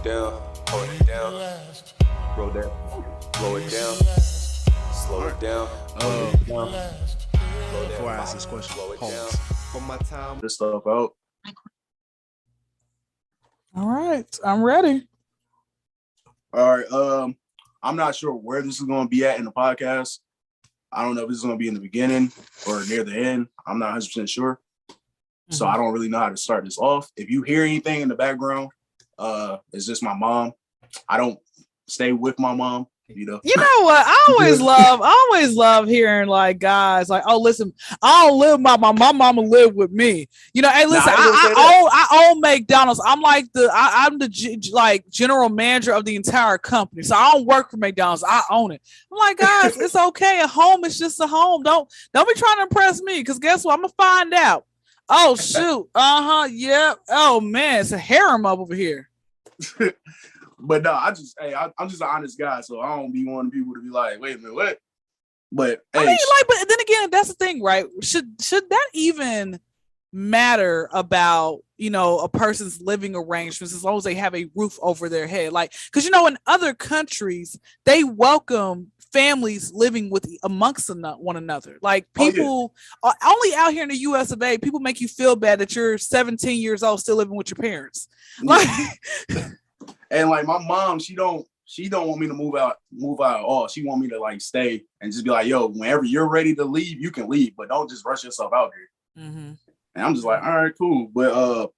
down, hold it down, roll that, slow it down, slow it down, hold it down. Before I ask this question, Slow it pause. down. For my time. This stuff out. All right, I'm ready. All right. I'm not sure where this is going to be at in the podcast. I don't know if this is going to be in the beginning or near the end. I'm not 100% sure. So I don't really know how to start this off. If you hear anything in the background, it's just my mom. I don't stay with my mom, you know. You know what? I always love hearing like guys like, oh, listen, I don't live with my mama live with me. You know, hey, listen, I own McDonald's. I'm like I'm the general manager of the entire company. So I don't work for McDonald's. I own it. I'm like, guys, it's okay. A home is just a home. Don't be trying to impress me, because guess what? I'm gonna find out. Oh shoot. Yeah. Oh man, it's a harem up over here. But no, I'm just an honest guy, so I don't be wanting people to be like, wait a minute, what? But I mean, but then again, that's the thing, right? Should that even matter about, you know, a person's living arrangements as long as they have a roof over their head? Like, because you know, in other countries, they welcome families living with amongst one another. Like people are only out here in the US of A, people make you feel bad that you're 17 years old still living with your parents. Like, and like my mom, she don't want me to move out at all. She want me to like stay and just be like, yo, whenever you're ready to leave, you can leave, but don't just rush yourself out here. Mm-hmm. And I'm just like, all right, cool. But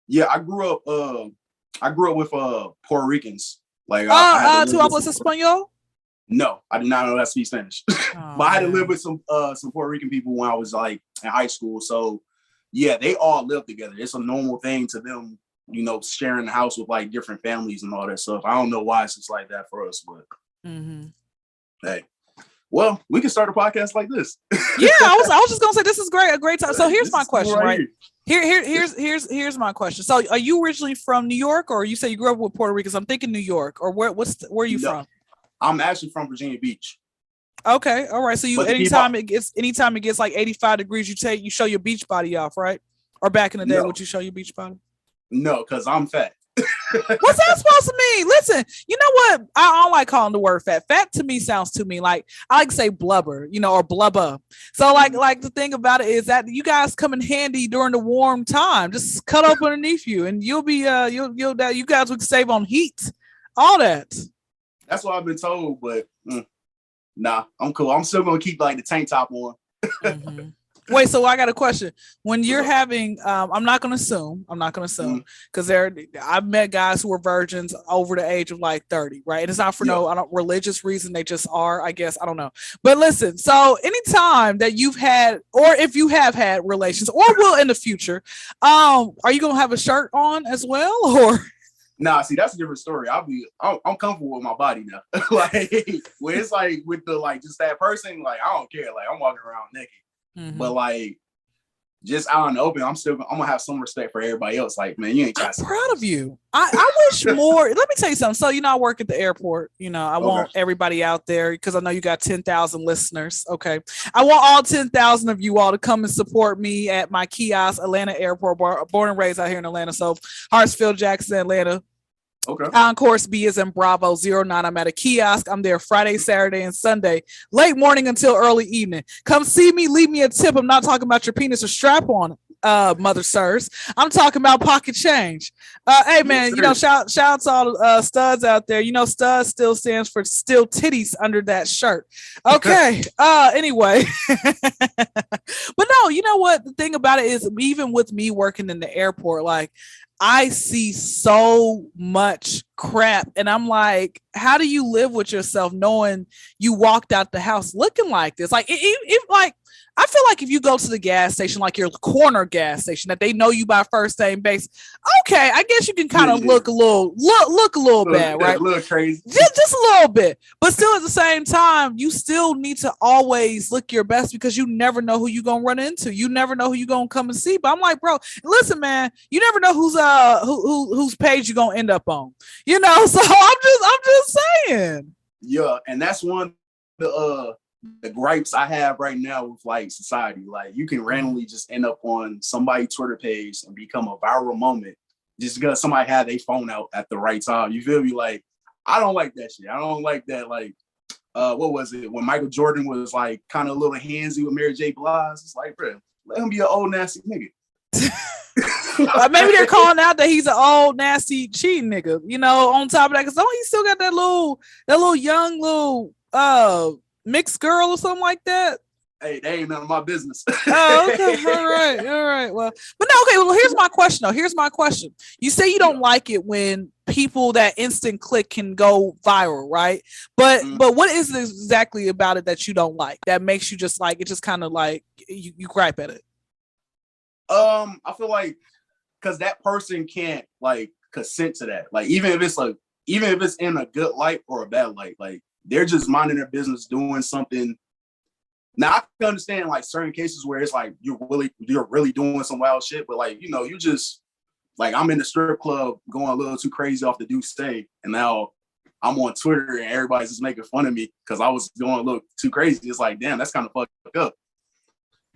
yeah, I grew up with Puerto Ricans. Like, ¿tú hablas español? No, I did not know how to speak Spanish. But I had to live with some Puerto Rican people when I was like in high school. So yeah, they all live together. It's a normal thing to them, you know, sharing the house with like different families and all that stuff. I don't know why it's just like that for us, but hey, well, we can start a podcast like this. Yeah, I was just gonna say this is great, a great time. So here's my question, right? Here's my question. So are you originally from New York, or you say you grew up with Puerto Ricans? I'm thinking New York, or where are you from? I'm actually from Virginia Beach. Okay, all right. So you anytime it gets like 85 degrees, you show your beach body off, right? Or back in the day, would you show your beach body? No, because I'm fat. What's that supposed to mean? Listen, you know what? I don't like calling the word fat. Fat to me sounds too mean. Like I like to say blubber, you know, or blubber. So like the thing about it is that you guys come in handy during the warm time. Just cut up underneath you, and you'll be you guys would save on heat, all that. That's what I've been told, but nah, I'm cool. I'm still gonna keep like the tank top on. Wait, so I got a question. When you're having, I'm not gonna assume, because I've met guys who were virgins over the age of like 30, right? And it's not for no religious reason. They just are, I guess. I don't know. But listen, so anytime that you've had, or if you have had relations, or will in the future, are you gonna have a shirt on as well, or? Nah, see, that's a different story. I'm comfortable with my body now. Like when it's like with the like just that person, like I don't care. Like I'm walking around naked. But like just out in the open, I'm gonna have some respect for everybody else. Like, man, you ain't trying. I'm proud of you. I wish more. Let me tell you something. So, you know, I work at the airport. You know, I want everybody out there, because I know you got 10,000 listeners. Okay. I want all 10,000 of you all to come and support me at my kiosk, Atlanta Airport, born and raised out here in Atlanta. So Hartsfield, Jackson, Atlanta. Okay. Concourse B is in Bravo 09. I'm at a kiosk. I'm there Friday, Saturday, and Sunday, late morning until early evening. Come see me, leave me a tip. I'm not talking about your penis or strap on, mother sirs. I'm talking about pocket change. Hey man, you know, shout out to all the studs out there. You know, studs still stands for still titties under that shirt. Okay. Anyway. But no, you know what? The thing about it is, even with me working in the airport, like I see so much crap, and I'm like, how do you live with yourself knowing you walked out the house looking like this? Like, if like, I feel like if you go to the gas station, like your corner gas station, that they know you by first name base, okay, I guess you can kind of look a little bad, right? A little crazy, just a little bit, but still at the same time, you still need to always look your best, because you never know who you're gonna run into. You never know who you're gonna come and see. But I'm like, bro, listen, man, you never know whose page you're gonna end up on. You know, so I'm just saying. Yeah, and that's one of the gripes I have right now with like society. Like you can randomly just end up on somebody's Twitter page and become a viral moment just because somebody had their phone out at the right time. You feel me? Like, I don't like that shit. I don't like that. Like, what was it? When Michael Jordan was like kind of a little handsy with Mary J. Blige, it's like, bro, let him be an old nasty nigga. Maybe they're calling out that he's an old nasty cheating nigga. You know, on top of that, because he still got that little young little mixed girl or something like that. Hey, that ain't none of my business. Oh, okay. All right. Well, but no, okay. Well, here's my question though. Here's my question. You say you don't like it when people that instant click can go viral, right? But what is it exactly about it that you don't like that makes you just like it? Just kind of like you gripe at it. I feel like because that person can't like consent to that. Like even if it's in a good light or a bad light, like they're just minding their business, doing something. Now I can understand like certain cases where it's like you're really doing some wild shit, but like, you know, you just like I'm in the strip club going a little too crazy off the Deuce Day, and now I'm on Twitter and everybody's just making fun of me because I was going a little too crazy. It's like, damn, that's kind of fucked up.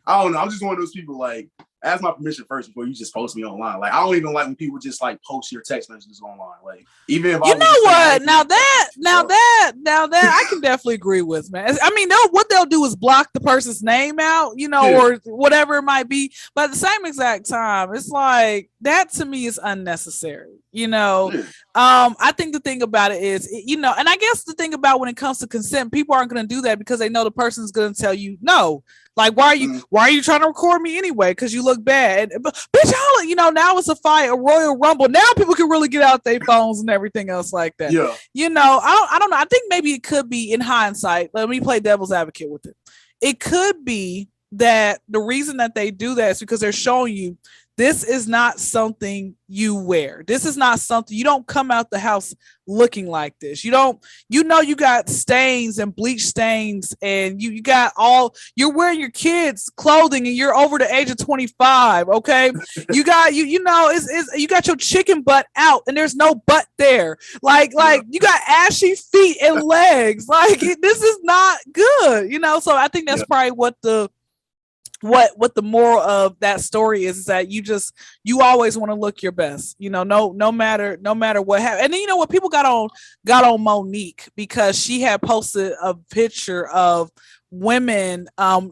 I don't know. I'm just one of those people like ask my permission first before you just post me online. Like I don't even like when people just like post your text messages online. Like even if you know what, now that I can definitely agree with, man. I mean, what they'll do is block the person's name out, you know, or whatever it might be. But at the same exact time, it's like that to me is unnecessary. You know, I think the thing about it is, you know, and I guess the thing about when it comes to consent, people aren't going to do that because they know the person's going to tell you no. Like, why are you trying to record me anyway? Because you look bad. But bitch, you know, now it's a fight, a Royal Rumble. Now people can really get out their phones and everything else like that. Yeah. You know, I don't know. I think maybe it could be in hindsight. Let me play devil's advocate with it. It could be that the reason that they do that is because they're showing you this is not something you wear. This is not something you don't come out the house looking like this. You don't, you know, you got stains and bleach stains and you got you're wearing your kids' clothing and you're over the age of 25. Okay. You got, you know, you got your chicken butt out and there's no butt there. Like you got ashy feet and legs. Like this is not good, you know? So I think that's probably what the moral of that story is that you always want to look your best, you know, no matter what happened. And then, you know what, people got on Monique because she had posted a picture of women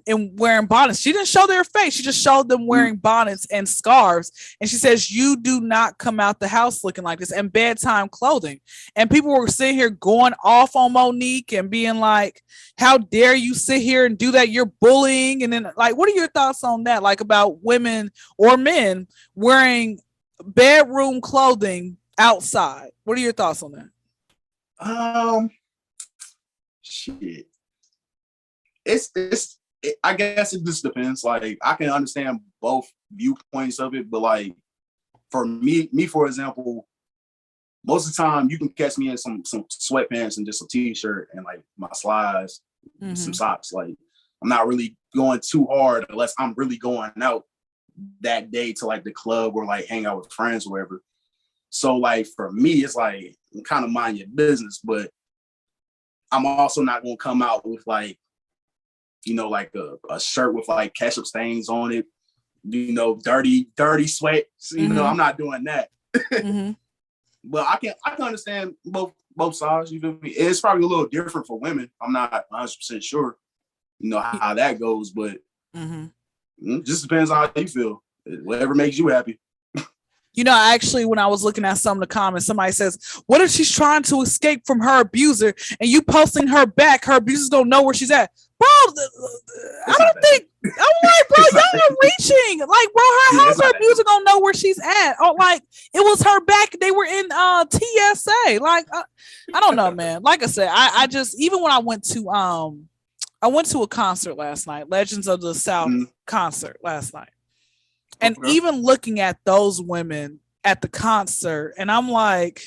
in wearing bonnets. She didn't show their face, she just showed them wearing bonnets and scarves, and she says you do not come out the house looking like this, and bedtime clothing. And people were sitting here going off on Monique and being like, how dare you sit here and do that, you're bullying. And then like, what are your thoughts on that, like about women or men wearing bedroom clothing outside? What are your thoughts on that? Shit. I guess it just depends. Like I can understand both viewpoints of it, but like for me for example, most of the time you can catch me in some sweatpants and just a t-shirt and like my slides, some socks. Like I'm not really going too hard unless I'm really going out that day to like the club or like hang out with friends or whatever. So like for me, it's like kind of mind your business, but I'm also not gonna come out with like, you know, like a shirt with like ketchup stains on it, you know, dirty sweat. You know, I'm not doing that. But I can understand both sides. You feel me? It's probably a little different for women. I'm not 100% sure, you know, how that goes, but it just depends on how you feel. Whatever makes you happy. You know, actually, when I was looking at some of the comments, somebody says, what if she's trying to escape from her abuser and you posting her back, her abuser's gonna know where she's at? Bro, I don't think, I'm like, bro, y'all are reaching. Like, bro, how's her abuser gonna know where she's at? Oh, like, it was her back. They were in TSA. Like, I don't know, man. Like I said, I just, even when I went to a concert last night, Legends of the South concert last night. And even looking at those women at the concert, and I'm like,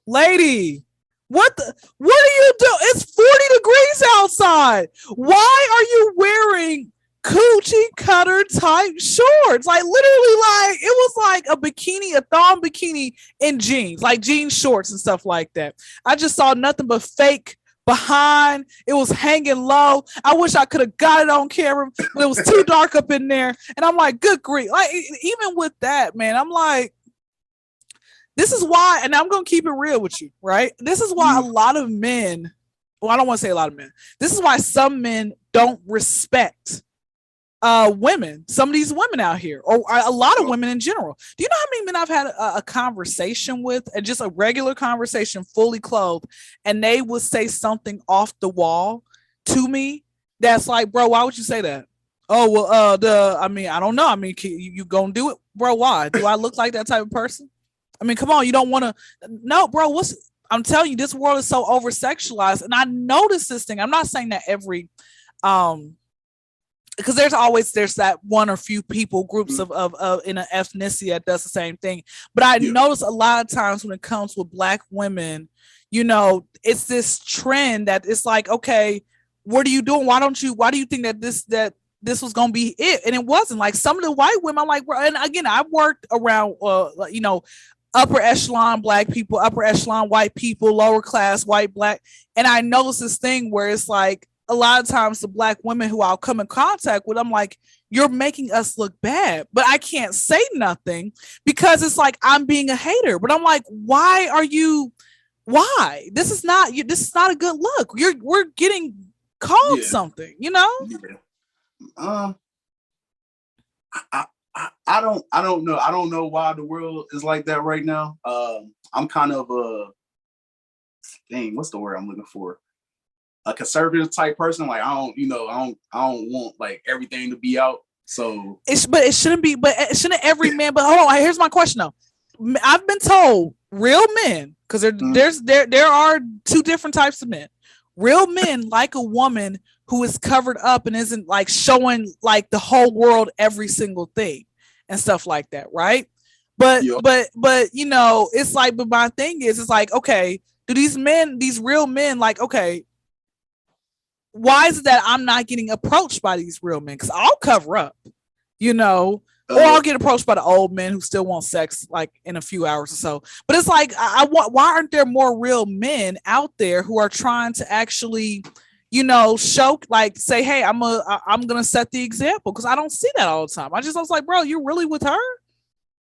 lady, what are you doing? It's 40 degrees outside. Why are you wearing coochie cutter type shorts? Like literally, like it was like a bikini, a thong bikini in jeans, like jean shorts and stuff like that. I just saw nothing but fake behind. It was hanging low. I wish I could have got it on camera, but it was too dark up in there. And I'm like, good grief. Like even with that, man, I'm like, This is why, and I'm gonna keep it real with you, right? This is why a lot of men, well, I don't want to say a lot of men. This is why some men don't respect women, some of these women out here, or a lot of women in general. Do you know how many men I've had a conversation with, and just a regular conversation, fully clothed, and they would say something off the wall to me that's like, bro, why would you say that? Oh, well, I mean, I don't know. I mean, you gonna do it, bro? Why? Do I look like that type of person? I mean, come on, you don't want to. No, bro. I'm telling you, this world is so over sexualized, and I notice this thing. I'm not saying that every, because there's that one or few people, groups of in an ethnicity that does the same thing. But I notice a lot of times when it comes with Black women, you know, it's this trend that it's like, okay, what are you doing? Why do you think that this was gonna be it? And it wasn't. Like some of the white women, I'm like, bro, and again, I've worked around, you know, upper echelon Black people, upper echelon white people, lower class white Black, and I notice this thing where it's like a lot of times the Black women who I'll come in contact with, I'm like, you're making us look bad, but I can't say nothing because it's like I'm being a hater. But I'm like, why? This is not a good look. We're getting called something, you know? I don't know. I don't know why the world is like that right now. I'm kind of what's the word I'm looking for? A conservative type person. Like I don't want like everything to be out. So it shouldn't every man. But hold on, here's my question though. I've been told real men, because there are two different types of men. Real men like a woman who is covered up and isn't like showing like the whole world every single thing and stuff like that, right? But you know, it's like, but my thing is, it's like, okay, do these real men, like, okay, why is it that I'm not getting approached by these real men? Because I'll cover up, you know, or I'll get approached by the old men who still want sex like in a few hours or so. But it's like, why aren't there more real men out there who are trying to actually, you know, show, like, say, hey, I'm gonna set the example? Because I don't see that all the time. I was like, bro, you're really with her?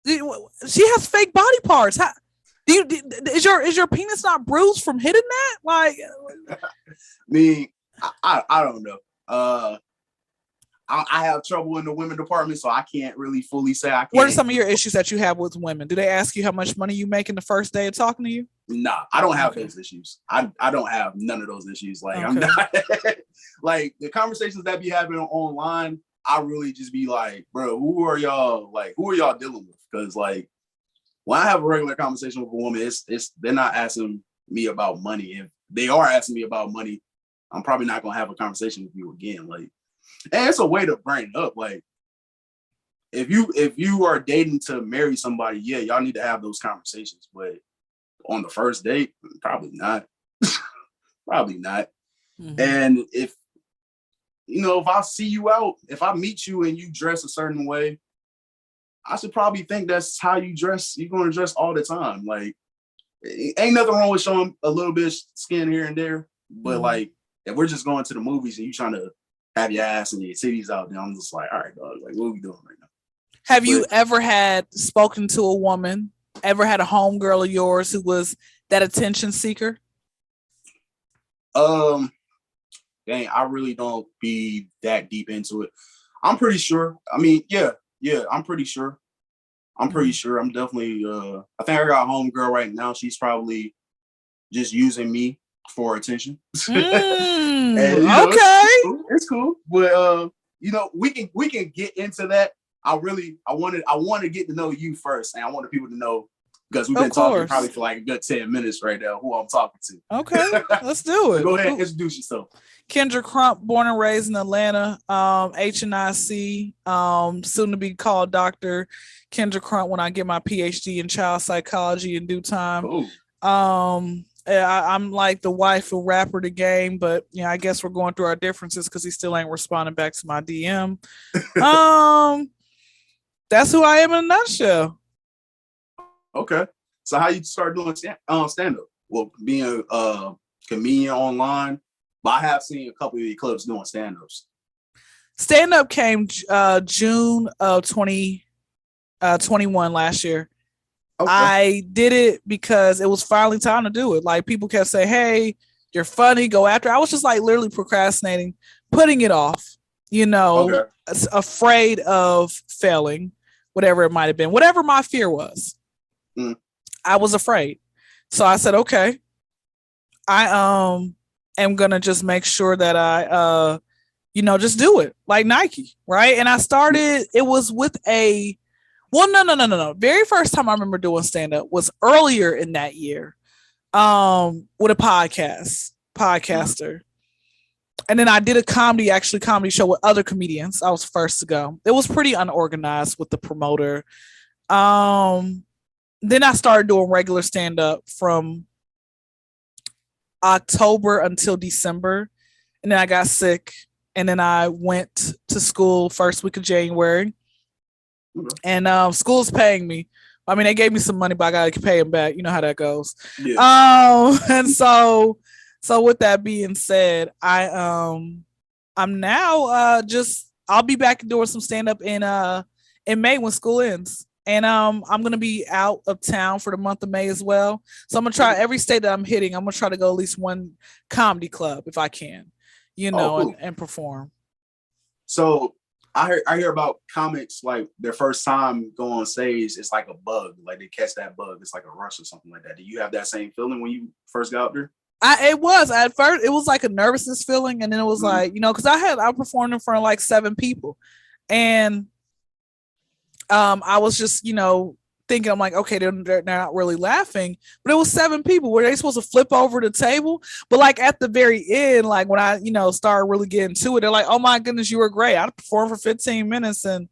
She has fake body parts. How, is your penis not bruised from hitting that? Like, I don't know. I have trouble in the women department, so I can't really fully say I can. What are some of your issues that you have with women? Do they ask you how much money you make in the first day of talking to you? Nah, I don't have those issues. I don't have none of those issues. Like I'm not like the conversations that be happening online. I really just be like, bro, who are y'all dealing with? Because like when I have a regular conversation with a woman, it's they're not asking me about money. If they are asking me about money, I'm probably not gonna have a conversation with you again. Like, and it's a way to bring it up. Like, if you are dating to marry somebody, yeah, y'all need to have those conversations. But on the first date, probably not. Probably not. Mm-hmm. And if I see you out, if I meet you and you dress a certain way, I should probably think that's how you dress. You're going to dress all the time. Like, ain't nothing wrong with showing a little bit of skin here and there. But like, if we're just going to the movies and you trying to have your ass and your titties out, then I'm just like, all right, dog, like, what are we doing right now? Have you ever spoken to a woman, ever had a homegirl of yours who was that attention seeker? Dang, I really don't be that deep into it. I'm pretty sure. I mean, yeah, I'm pretty sure. I'm definitely, I think I got a homegirl right now. She's probably just using me for attention. And, okay. It's cool. But, we can get into that. I want to get to know you first. And I want the people to know, because we've been talking probably for like a good 10 minutes right now, who I'm talking to. Okay, let's do it. Go ahead and introduce yourself. KYNDRA Crump, born and raised in Atlanta, HNIC, soon to be called Dr. KYNDRA Crump when I get my PhD in child psychology in due time. Ooh. I'm like the wife of rapper the game, but yeah, I guess we're going through our differences because he still ain't responding back to my DM. That's who I am in a nutshell. Okay. So how you start doing stand-up? Well, being a comedian online, but I have seen a couple of your clips doing stand-ups. Stand-up came June of 2021 last year. Okay. I did it because it was finally time to do it. Like people kept saying, "Hey, you're funny, go after." I was just like literally procrastinating, putting it off, Okay. afraid of failing, whatever it might have been, whatever my fear was. Mm. I was afraid. So I said, "Okay, I am gonna just make sure that I just do it like Nike, right?" And I started, it was with a no. Very first time I remember doing stand-up was earlier in that year. With a podcaster. And then I did a comedy show with other comedians. I was first to go. It was pretty unorganized with the promoter. Then I started doing regular stand-up from October until December. And then I got sick. And then I went to school first week of January. And school's paying me. I mean, they gave me some money, but I gotta pay them back. You know how that goes. Yeah. And so with that being said, I'm now I'll be back doing some stand up in May when school ends. And I'm gonna be out of town for the month of May as well. So I'm gonna try every state that I'm hitting. I'm gonna try to go at least one comedy club if I can, Cool. and perform. So I hear about comics like their first time going on stage, it's like a bug, like they catch that bug. It's like a rush or something like that. Do you have that same feeling when you first got up there? It was at first, it was like a nervousness feeling, and then it was like, because I performed in front of like 7 people, and I was just thinking, I'm like, okay, they're not really laughing, but it was 7 people. Were they supposed to flip over the table? But like at the very end, like when I started really getting to it, they're like, oh my goodness, you were great. I performed for 15 minutes, and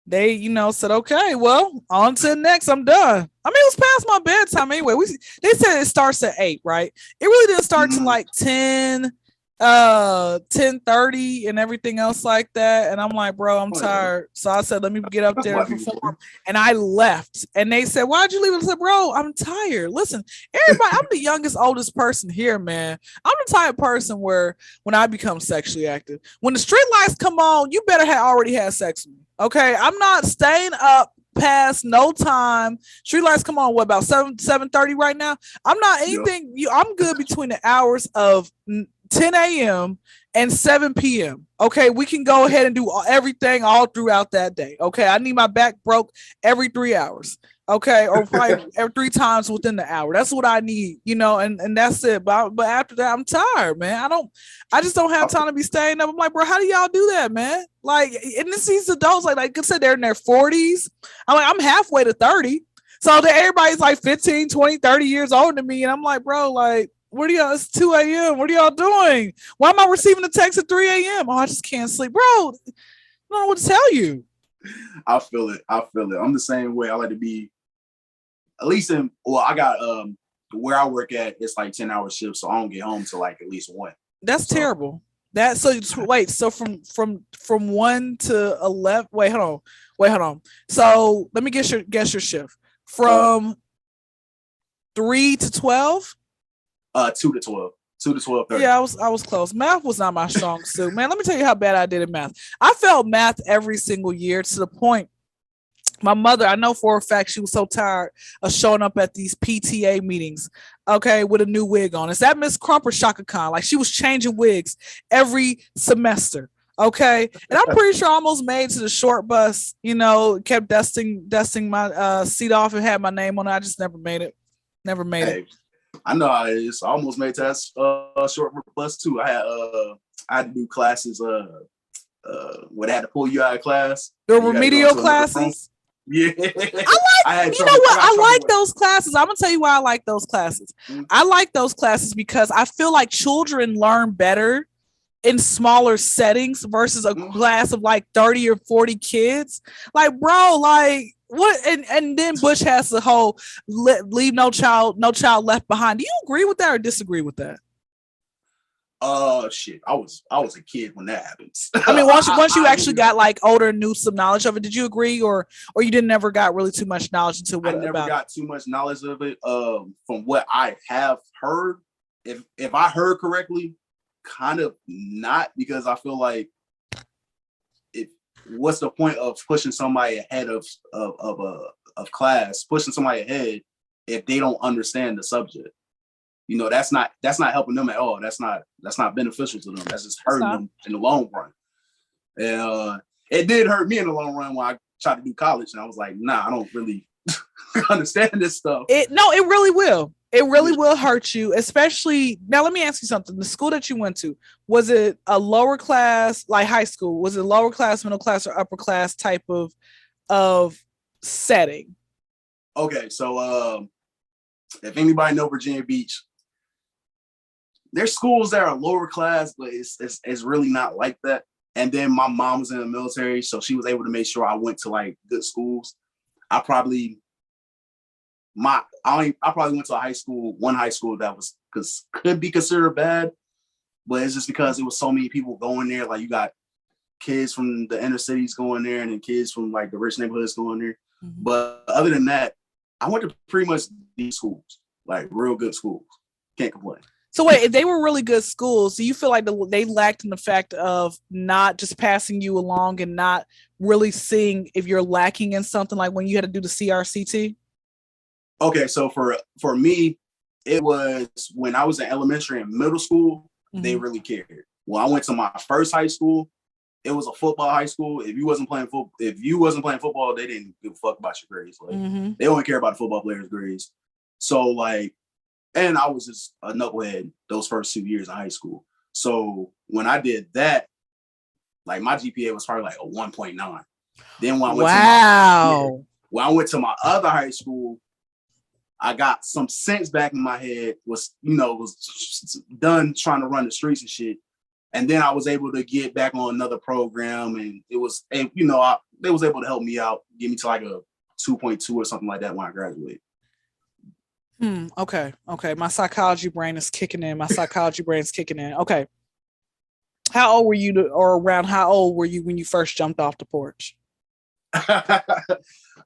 they said, okay, well, on to the next. I'm done. I mean, it was past my bedtime anyway. They said it starts at 8, right? It really didn't start till like 10:30 and everything else like that. And I'm like, bro, I'm tired. So I said, let me get up there and perform. And I left. And they said, why'd you leave? I said, bro, I'm tired. Listen, everybody, I'm the youngest, oldest person here, man. I'm the type of person where when I become sexually active, when the street lights come on, you better have already had sex with me. Okay, I'm not staying up past no time. Street lights come on, what, about 7:30 right now? I'm not anything. I'm good between the hours of 10 a.m. and 7 p.m. Okay, we can go ahead and do everything all throughout that day. Okay, I need my back broke every 3 hours. Okay, or probably every 3 times within the hour. That's what I need, and that's it. But after that, I'm tired, man. I just don't have time to be staying up. I'm like, bro, how do y'all do that, man? Like, and these adults, like I said, they're in their 40s. I'm like, I'm halfway to 30. So everybody's like 15, 20, 30 years older than me. And I'm like, bro, like, what are y'all? It's 2 a.m. What are y'all doing? Why am I receiving a text at 3 a.m.? Oh, I just can't sleep. Bro, I don't know what to tell you. I feel it. I'm the same way. I like to be at least I got where I work at, it's like 10-hour shifts, so I don't get home till like at least 1. That's terrible. So from 1 to 11. Wait, hold on. So let me guess your shift. From 3 to 12? 2 to 12. 2 to 12:30. Yeah, I was close. Math was not my strong suit, man. Let me tell you how bad I did in math. I failed math every single year to the point my mother, I know for a fact, she was so tired of showing up at these PTA meetings, okay, with a new wig on. Is that Miss CRUMP or Shaka Khan? Like, she was changing wigs every semester, okay? And I'm pretty sure I almost made to the short bus, kept dusting my seat off and had my name on it. I just never made it. It. I know how it is. I almost made to that short bus too. I had to do classes when I had to pull you out of class. The remedial classes? Yeah. I like those classes. I'm gonna tell you why I like those classes. I like those classes because I feel like children learn better in smaller settings versus a class of like 30 or 40 kids. Like, bro, like what? And then Bush has the whole leave no child left behind. Do you agree with that or disagree with that? Shit. I was a kid when that happens. I mean, once you actually got like older and knew some knowledge of it, did you agree or you didn't never got really too much knowledge into what? I never got too much knowledge of it. From what I have heard, if I heard correctly, kind of not, because I feel like what's the point of pushing somebody ahead of class, pushing somebody ahead if they don't understand the subject? You know, that's not helping them at all. That's not beneficial to them. That's just hurting them in the long run. And it did hurt me in the long run when I tried to do college, and I was like, nah, I don't really understand this stuff. It really will. It really will hurt you, especially now. Let me ask you something. The school that you went to, was it a lower class, like high school? Was it lower class, middle class, or upper class type of setting? Okay, so if anybody know Virginia Beach, there's schools that are lower class, but it's really not like that. And then my mom was in the military, so she was able to make sure I went to like good schools. I probably went to one high school that could be considered bad, but it's just because it was so many people going there. Like you got kids from the inner cities going there, and then kids from like the rich neighborhoods going there. Mm-hmm. But other than that, I went to pretty much these schools, like real good schools. Can't complain. So wait, if they were really good schools, do you feel like they lacked in the fact of not just passing you along and not really seeing if you're lacking in something, like when you had to do the CRCT? Okay, so for me, it was when I was in elementary and middle school, mm-hmm. They really cared. When I went to my first high school, it was a football high school. If you wasn't playing football, they didn't give a fuck about your grades. Like mm-hmm. They only care about the football players' grades. So like, and I was just a knucklehead those first 2 years of high school. So when I did that, like my GPA was probably like a 1.9. Then when I went to my other high school, I got some sense back in my head, was done trying to run the streets and shit. And then I was able to get back on another program, and they was able to help me out, get me to like a 2.2 or something like that when I graduated. Okay. My psychology brain is kicking in. Okay. How old were you around how old were you when you first jumped off the porch?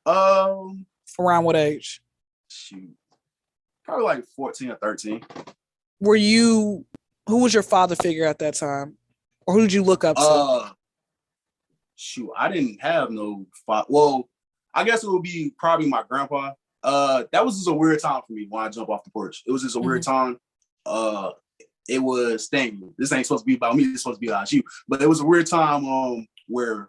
Around what age? Shoot. Probably like 14 or 13. Who was your father figure at that time? Or who did you look up to? I didn't have no father. Well, I guess it would be probably my grandpa. That was just a weird time for me when I jumped off the porch. It was just a weird time. It was, this ain't supposed to be about me, it's supposed to be about you. But it was a weird time where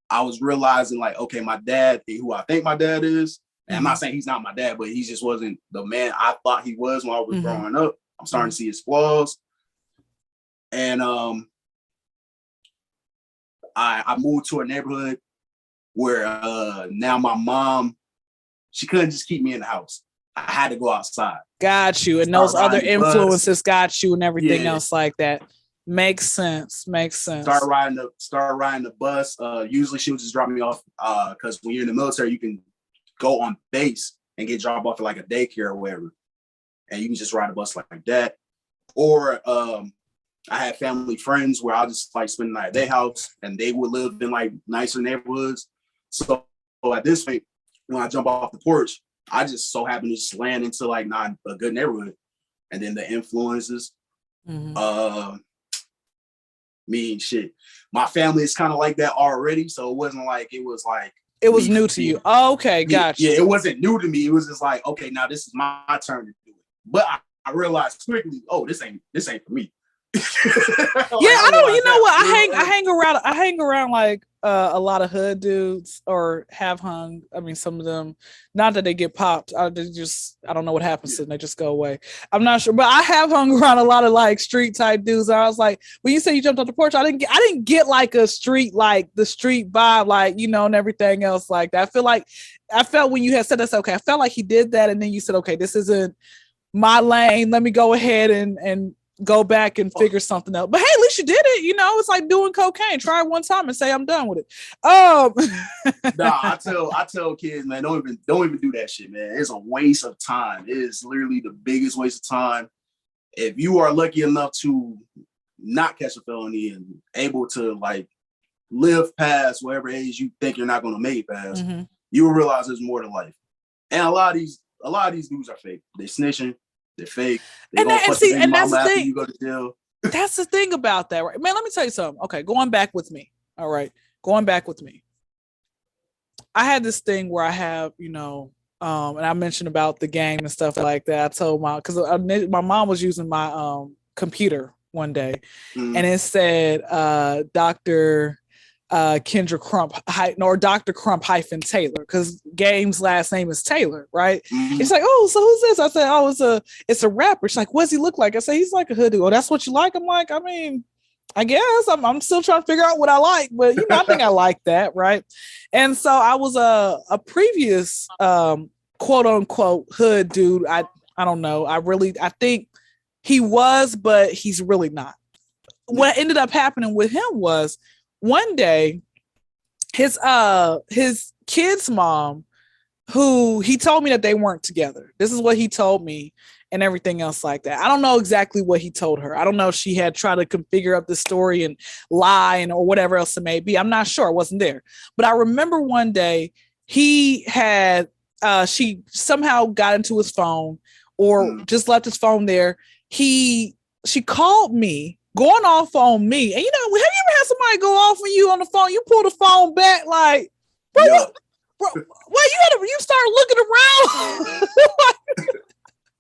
I was realizing like, okay, my dad, who I think my dad is, and I'm not saying he's not my dad, but he just wasn't the man I thought he was when I was growing up. I'm starting to see his flaws. And I moved to a neighborhood where now my mom, she couldn't just keep me in the house. I had to go outside. Got you. And those other influences got you and everything else like that. Makes sense. Start riding the bus. Usually she would just drop me off because when you're in the military, you can go on base and get dropped off at like a daycare or whatever. And you can just ride a bus like that. Or I had family friends where I just like spend the night at their house, and they would live in like nicer neighborhoods. So at this point, when I jump off the porch, I just so happen to just land into like not a good neighborhood. And then the influences, shit. My family is kind of like that already. So it wasn't like it was new to you. Oh, okay, gotcha. Yeah, it wasn't new to me. It was just like, okay, now this is my turn to do it. But I realized quickly, oh, this ain't for me. I don't. You know what? I hang around like a lot of hood dudes, or have hung. I mean, some of them, not that they get popped. I don't know what happens to them. They just go away. I'm not sure, but I have hung around a lot of like street type dudes. And I was like, when you say you jumped on the porch, I didn't get like a street, like the street vibe, like, you know, and everything else like that. I felt when you had said that's okay. I felt like he did that, and then you said, okay, this isn't my lane. Let me go ahead and go back and figure something out. But hey, at least you did it. You know, it's like doing cocaine. Try it one time and say I'm done with it. Nah, I tell kids, man, don't even do that shit, man. It's a waste of time. It is literally the biggest waste of time. If you are lucky enough to not catch a felony and able to like live past whatever age you think you're not going to make it past, you will realize there's more to life. And a lot of these dudes are fake. They're snitching. They're fake. And that's the thing. You go to jail. That's the thing about that, right? Man, let me tell you something. Okay, going back with me. All right. going back with me. I had this thing where I have, you know, and I mentioned about the game and stuff like that. I told because my mom was using my computer one day, and it said Dr. KYNDRA Crump or Dr. Crump hyphen Taylor, because Game's last name is Taylor, right? It's like, oh, so who's this? I said, oh, it's a rapper. She's like, what does he look like? I said, he's like a hood dude. Oh, that's what you like? I'm like, I mean, I guess I'm still trying to figure out what I like, but you know, I think I like that, right? And so I was a previous quote unquote hood dude. I don't know. I think he was, but he's really not. What ended up happening with him was one day his kid's mom, who he told me that they weren't together. This is what he told me and everything else like that. I don't know exactly what he told her. I don't know if she had tried to configure up the story and lie or whatever else it may be. I'm not sure. I wasn't there. But I remember one day he had, she somehow got into his phone or just left his phone there. She called me, going off on me. And you know, have you ever had somebody go off on you on the phone? You pull the phone back like, bro, you start looking around.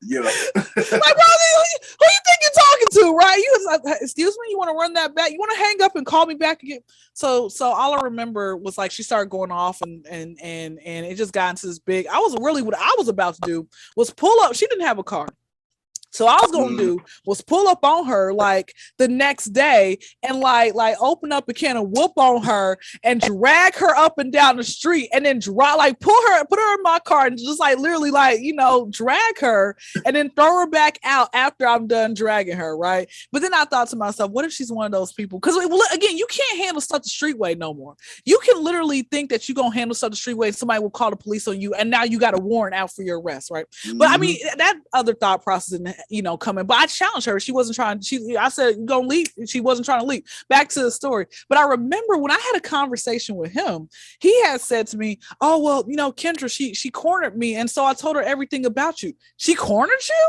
Yeah. Like, bro, who you think you're talking to, right? You was like, excuse me, you want to run that back? You want to hang up and call me back again? So all I remember was like she started going off and it just got into this big. What I was about to do was pull up. She didn't have a car. So all I was going to do was pull up on her like the next day and like open up a can of whoop on her and drag her up and down the street and then put her in my car and just like literally like, you know, drag her and then throw her back out after I'm done dragging her. Right. But then I thought to myself, what if she's one of those people? Because again, you can't handle stuff the street way no more. You can literally think that you're going to handle stuff the street way. Somebody will call the police on you and now you got a warrant out for your arrest. Right. But I mean, that other thought process coming, but I challenged her. She wasn't trying. I said, "You gonna leave?" She wasn't trying to leave. Back to the story. But I remember when I had a conversation with him, he had said to me, "Oh well, you know, KYNDRA, she cornered me, and so I told her everything about you. She cornered you."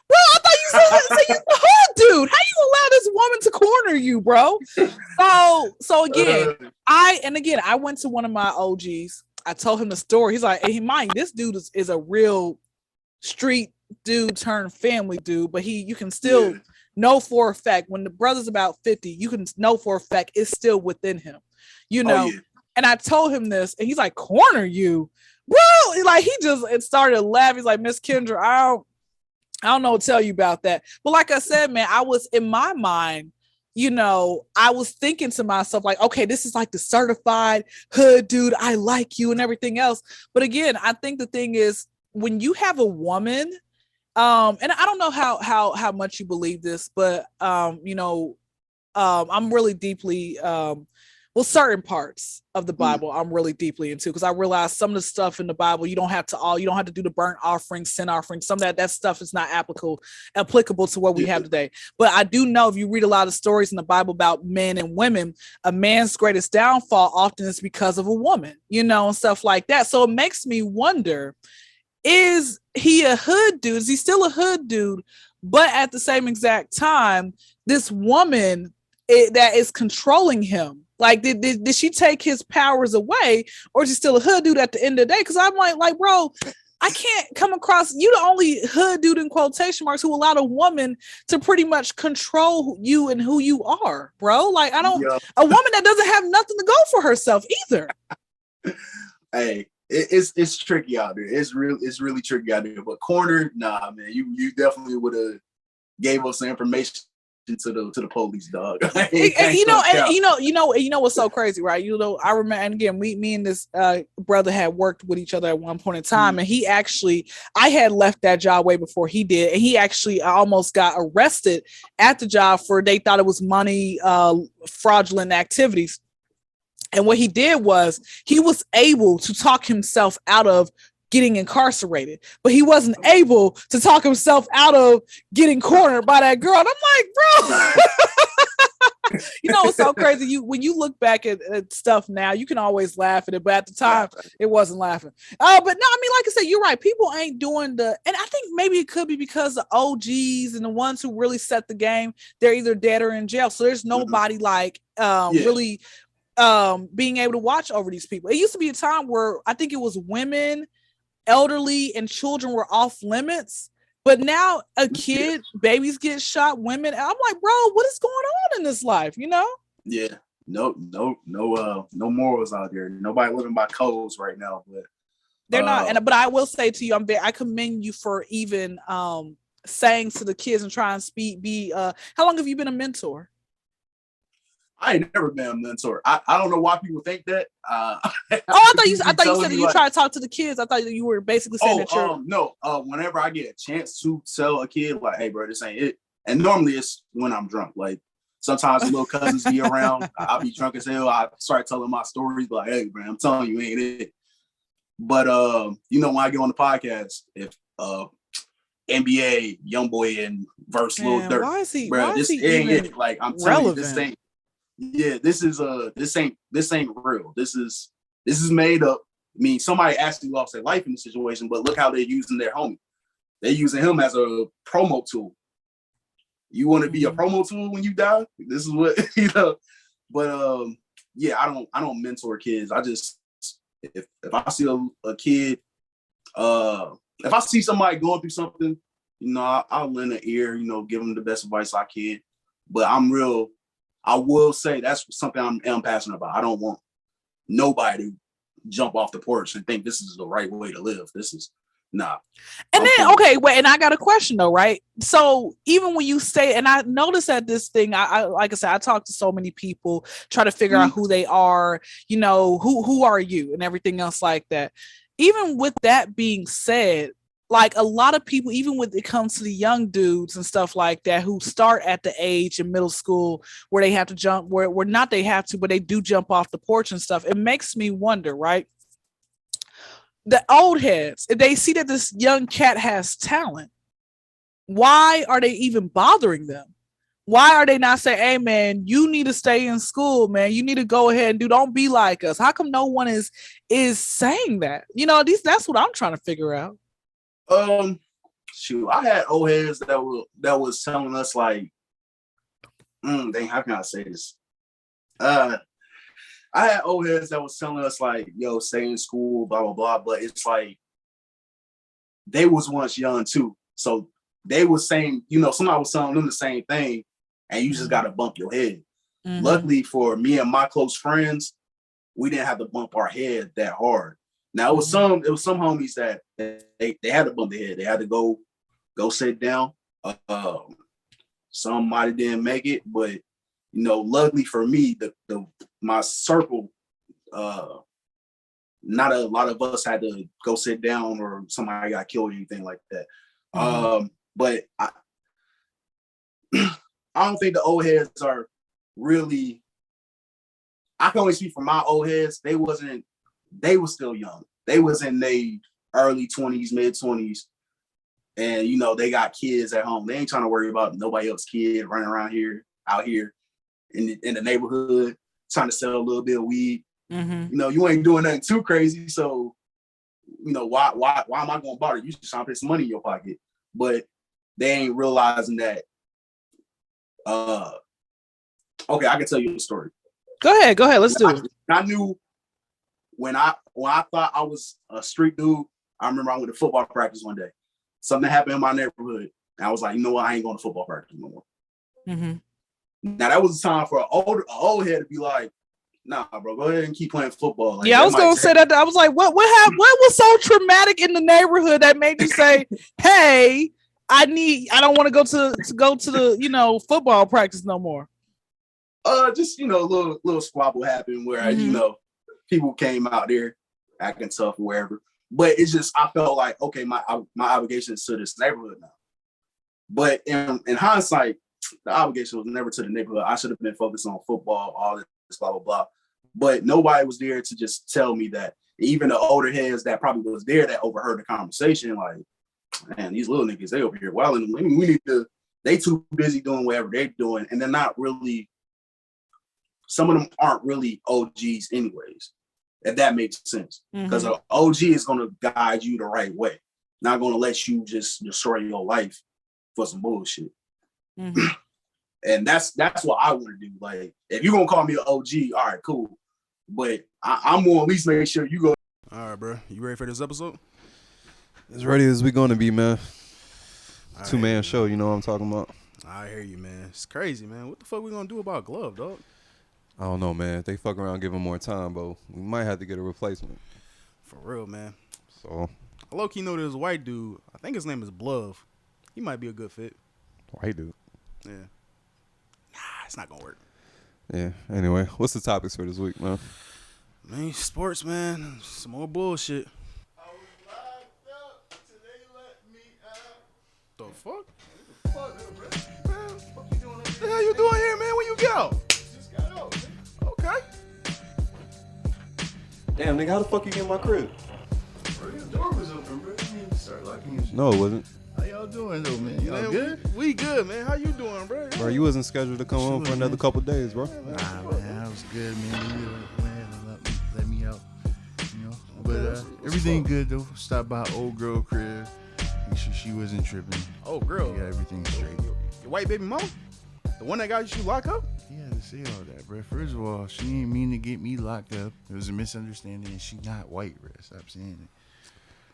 Bro, I thought you said you the hood dude. How you allow this woman to corner you, bro? So again, I went to one of my OGs. I told him the story. He's like, "Hey, mind this dude is a real street dude turned family dude, but you can still know for a fact when the brother's about 50, you can know for a fact it's still within him, you know." And I told him this, and he's like, "Corner you, bro?" Like it started laughing. He's like, "Miss KYNDRA, I don't know what to tell you about that." But like I said, man, I was in my mind, you know, I was thinking to myself, like, okay, this is like the certified hood dude. I like you and everything else. But again, I think the thing is when you have a woman, and I don't know how much you believe this, but you know, I'm really deeply certain parts of the Bible I'm really deeply into, because I realize some of the stuff in the Bible you don't have to do the burnt offering, sin offering. Some of that stuff is not applicable to what we have today. But I do know if you read a lot of stories in the Bible about men and women, a man's greatest downfall often is because of a woman, you know, and stuff like that. So it makes me wonder, is he a hood dude? Is he still a hood dude? But at the same exact time, this woman that is controlling him, like, did she take his powers away, or is he still a hood dude at the end of the day? Because I'm like, bro, I can't come across you the only hood dude in quotation marks who allowed a woman to pretty much control you and who you are, bro. Like, a woman that doesn't have nothing to go for herself either. Hey. It's tricky out there. It's really tricky out there. But corner, nah, man, you definitely would have gave us some information to the police, dog. You know what's so crazy, right? You know, I remember, and again, me and this brother had worked with each other at one point in time, and I had left that job way before he did, and he actually almost got arrested at the job they thought it was money fraudulent activities. And what he did was he was able to talk himself out of getting incarcerated, but he wasn't able to talk himself out of getting cornered by that girl. And I'm like, bro, you know, it's so crazy. When you look back at stuff now, you can always laugh at it, but at the time it wasn't laughing. But no, I mean, like I said, you're right. People ain't doing and I think maybe it could be because the OGs and the ones who really set the game, they're either dead or in jail. So there's nobody really being able to watch over these people. It used to be a time where I think it was women, elderly, and children were off limits. But now a kid, babies get shot, women. I'm like, bro, what is going on in this life? You know? Yeah. No morals out there. Nobody living by codes right now, but they're not. But I will say to you, I commend you for even saying to the kids and trying to be how long have you been a mentor? I ain't never been a mentor. I don't know why people think that. I thought you said that you try to talk to the kids. I thought that you were basically saying that you're no. Whenever I get a chance to tell a kid, like, hey bro, this ain't it. And normally it's when I'm drunk. Like sometimes the little cousins be around. I'll be drunk as hell. I start telling my stories, like, hey bro, I'm telling you, ain't it. But when I get on the podcast, if NBA YoungBoy and verse Lil Durk, why is he? Bro, why this is he ain't even it. Like I'm relevant? telling you, this ain't. Yeah, this ain't real. This is made up. I mean, somebody actually lost their life in the situation, but look how they're using their homie. They're using him as a promo tool. You want to be a promo tool when you die? This is what But yeah, I don't mentor kids. I just if I see a kid, if I see somebody going through something, I'll lend an ear, give them the best advice I can. But I will say that's something I'm passionate about. I don't want nobody to jump off the porch and think this is the right way to live. This is nah. And then, okay, wait, and I got a question though, right? So even when you say, and I noticed that this thing, I like I said, I talk to so many people, try to figure out who they are, who are you and everything else like that. Even with that being said, like a lot of people, even when it comes to the young dudes and stuff like that, who start at the age in middle school where they have to jump, where not they have to, but they do jump off the porch and stuff. It makes me wonder, right? The old heads, if they see that this young cat has talent, why are they even bothering them? Why are they not saying, hey man, you need to stay in school, man. You need to go ahead and don't be like us. How come no one is saying that? That's what I'm trying to figure out. Shoot, I had old heads that was telling us like, dang, how can I say this? I had old heads that was telling us like, yo, stay in school, blah blah blah. But it's like they was once young too, so they was saying, somebody was telling them the same thing, and you just gotta bump your head. Mm-hmm. Luckily for me and my close friends, we didn't have to bump our head that hard. Now it was some homies that they had to bump their head. They had to go sit down. Somebody didn't make it, but luckily for me, my circle, not a lot of us had to go sit down or somebody got killed or anything like that. But I don't think the old heads are really. I can only speak for my old heads. They were still young. They was in their early 20s, mid 20s. And, they got kids at home. They ain't trying to worry about nobody else's kid running around out here in the neighborhood, trying to sell a little bit of weed. Mm-hmm. You ain't doing nothing too crazy. So, why am I going to bother? You just trying to put some money in your pocket. But they ain't realizing that. Okay, I can tell you a story. Go ahead. Let's do it. I knew when I thought I was a street dude, I remember I went to football practice one day. Something happened in my neighborhood, and I was like, you know what? I ain't going to football practice no more. Mm-hmm. Now that was the time for an old head to be like, nah, bro, go ahead and keep playing football. Like, I was going to say that. I was like, what happened? What was so traumatic in the neighborhood that made you say, hey, I don't want to go to the football practice no more? Just a little squabble happened where people came out there acting tough or wherever. But it's just I felt like, okay, my obligation is to this neighborhood now. But in hindsight, the obligation was never to the neighborhood. I should have been focused on football, all this blah blah blah. But nobody was there to just tell me that. Even the older heads that probably was there that overheard the conversation, like, man, these little niggas, they over here wilding. We need to. They too busy doing whatever they're doing, and they're not really. Some of them aren't really OGs anyways, if that makes sense. Because an OG is going to guide you the right way, not going to let you just destroy your life for some bullshit. Mm-hmm. And that's what I want to do. Like, if you're going to call me an OG, all right, cool. but I'm gonna at least make sure you go. All right, bro. You ready for this episode? As ready as we gonna be, man. All 2-man right, show, you know what I'm talking about? I hear you, man. It's crazy, man. What the fuck we gonna do about Glove, dog? I don't know, man. If they fuck around, give him more time, but we might have to get a replacement. For real, man. So, I low-key know this white dude. I think his name is Blove. He might be a good fit. white dude. Yeah. Nah, it's not gonna work. Yeah. Anyway, what's the topics for this week, man? Man, sports, man. Some more bullshit. I was locked up till they let me out. The fuck? Fuck, bro. Man, what the fuck you doing over What the hell you doing here, man? When you get out? Just got out, man. Okay. Damn, nigga, how the fuck you get in my crib? Bro, your door was open, bro. You need to start locking your shit. No, it wasn't. How y'all doing, though, man? Y'all Man, good? We good, man. How you doing, bro? Bro, you wasn't scheduled to come home for another couple days, bro. Nah, man, I was good, man. You went ahead and let me out, you know. But everything good, though. Stopped by old girl crib. Make sure she wasn't tripping. Oh, girl. We got everything straight. Your white baby mama? The one that got you locked up? Yeah, to say all that, bro. First of all, she didn't mean to get me locked up. It was a misunderstanding, and she not white, bro. Stop saying it.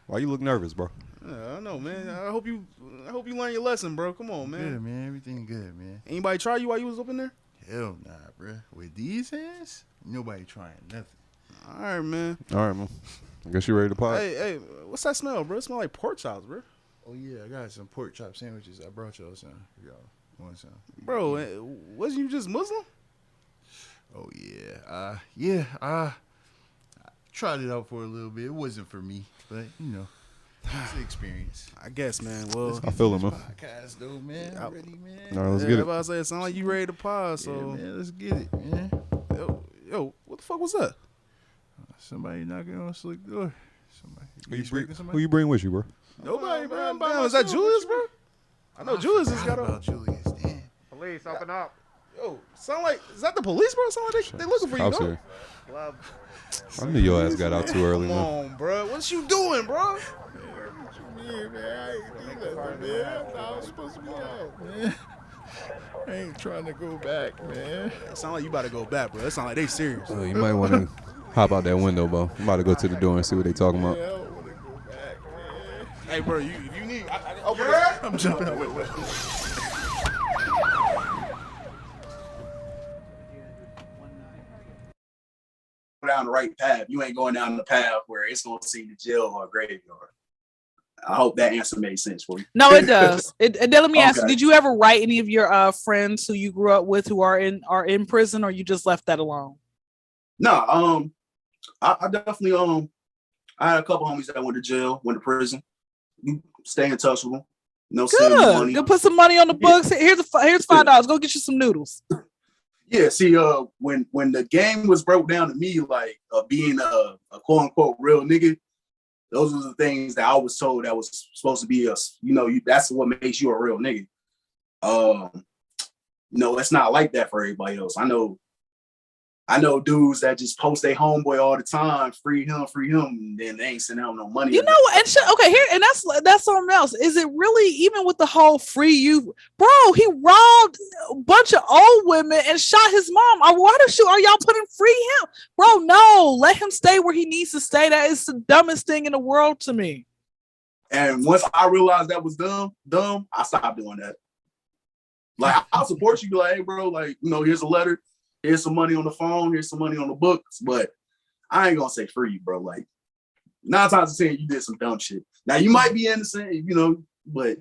Why you look nervous, bro? Yeah, I know, man. I hope you learn your lesson, bro. Come on, man. Good, man. Everything good, man. Anybody try you while you was up in there? Hell nah, bro. With these hands, nobody trying nothing. All right, man. All right, man. I guess you ready to pod? Hey, what's that smell, bro? It smell like pork chops, bro. Oh yeah, I got some pork chop sandwiches. I brought y'all some. Y'all want some? Bro, wasn't you just Muslim? Oh yeah. I tried it out for a little bit. It wasn't for me, but you know, it's an experience. I guess, man. Well, I feel it, man. Podcast though, man. I'm ready, man. All right, let's yeah, get it. about to say, it sound like you ready to pause. Yeah, So, man, let's get it, man. yo, what the fuck was that? Somebody knocking on a slick door. Somebody. Who you bring with you, bro? Nobody, bro. I'm by Damn, is that myself. Julius, bro? I know Julius has got about a. Julius. Damn. Police, open up. Yo, sound like, is that the police, bro? Sound like they looking for you, House dog. here. Glove. I knew your ass got out too early, Come man. on, bro. What you doing, bro? Yeah, man. I ain't do nothing, man. I thought I was supposed to be out, man. I ain't trying to go back, man. It sound like you about to go back, bro. It sound like they serious. You might want to hop out that window, bro. I'm about to go to the door and see what they talking about. I don't want to go back, man. Hey, bro, if you need, I open it. I'm jumping out. Wait. Down the right path. You ain't going down the path where it's going to see the jail or graveyard. I hope that answer made sense for you. No, it does. Then let me ask you: Okay. did you ever write any of your friends who you grew up with who are in prison, or you just left that alone? No, I definitely I had a couple homies that went to jail, went to prison. You stay in touch with them. No send me Good. money. Go put some money on the books. Here's $5. Go get you some noodles. Yeah, see, when the game was broke down to me, like being a quote unquote real nigga, those were the things that I was told that was supposed to be that's what makes you a real nigga. It's not like that for everybody else. I know dudes that just post their homeboy all the time, free him, and then they ain't sending him no money. You know what? Okay, here and that's something else. Is it really even with the whole free you, bro? He robbed a bunch of old women and shot his mom. Are y'all putting free him, bro? No, let him stay where he needs to stay. That is the dumbest thing in the world to me. And once I realized that was dumb, I stopped doing that. Like I'll support you, be like, hey, bro, like here's a letter. Here's some money on the phone. Here's some money on the books. But I ain't going to say free you, bro. Like 9 times out of 10, you did some dumb shit. Now, you might be innocent, but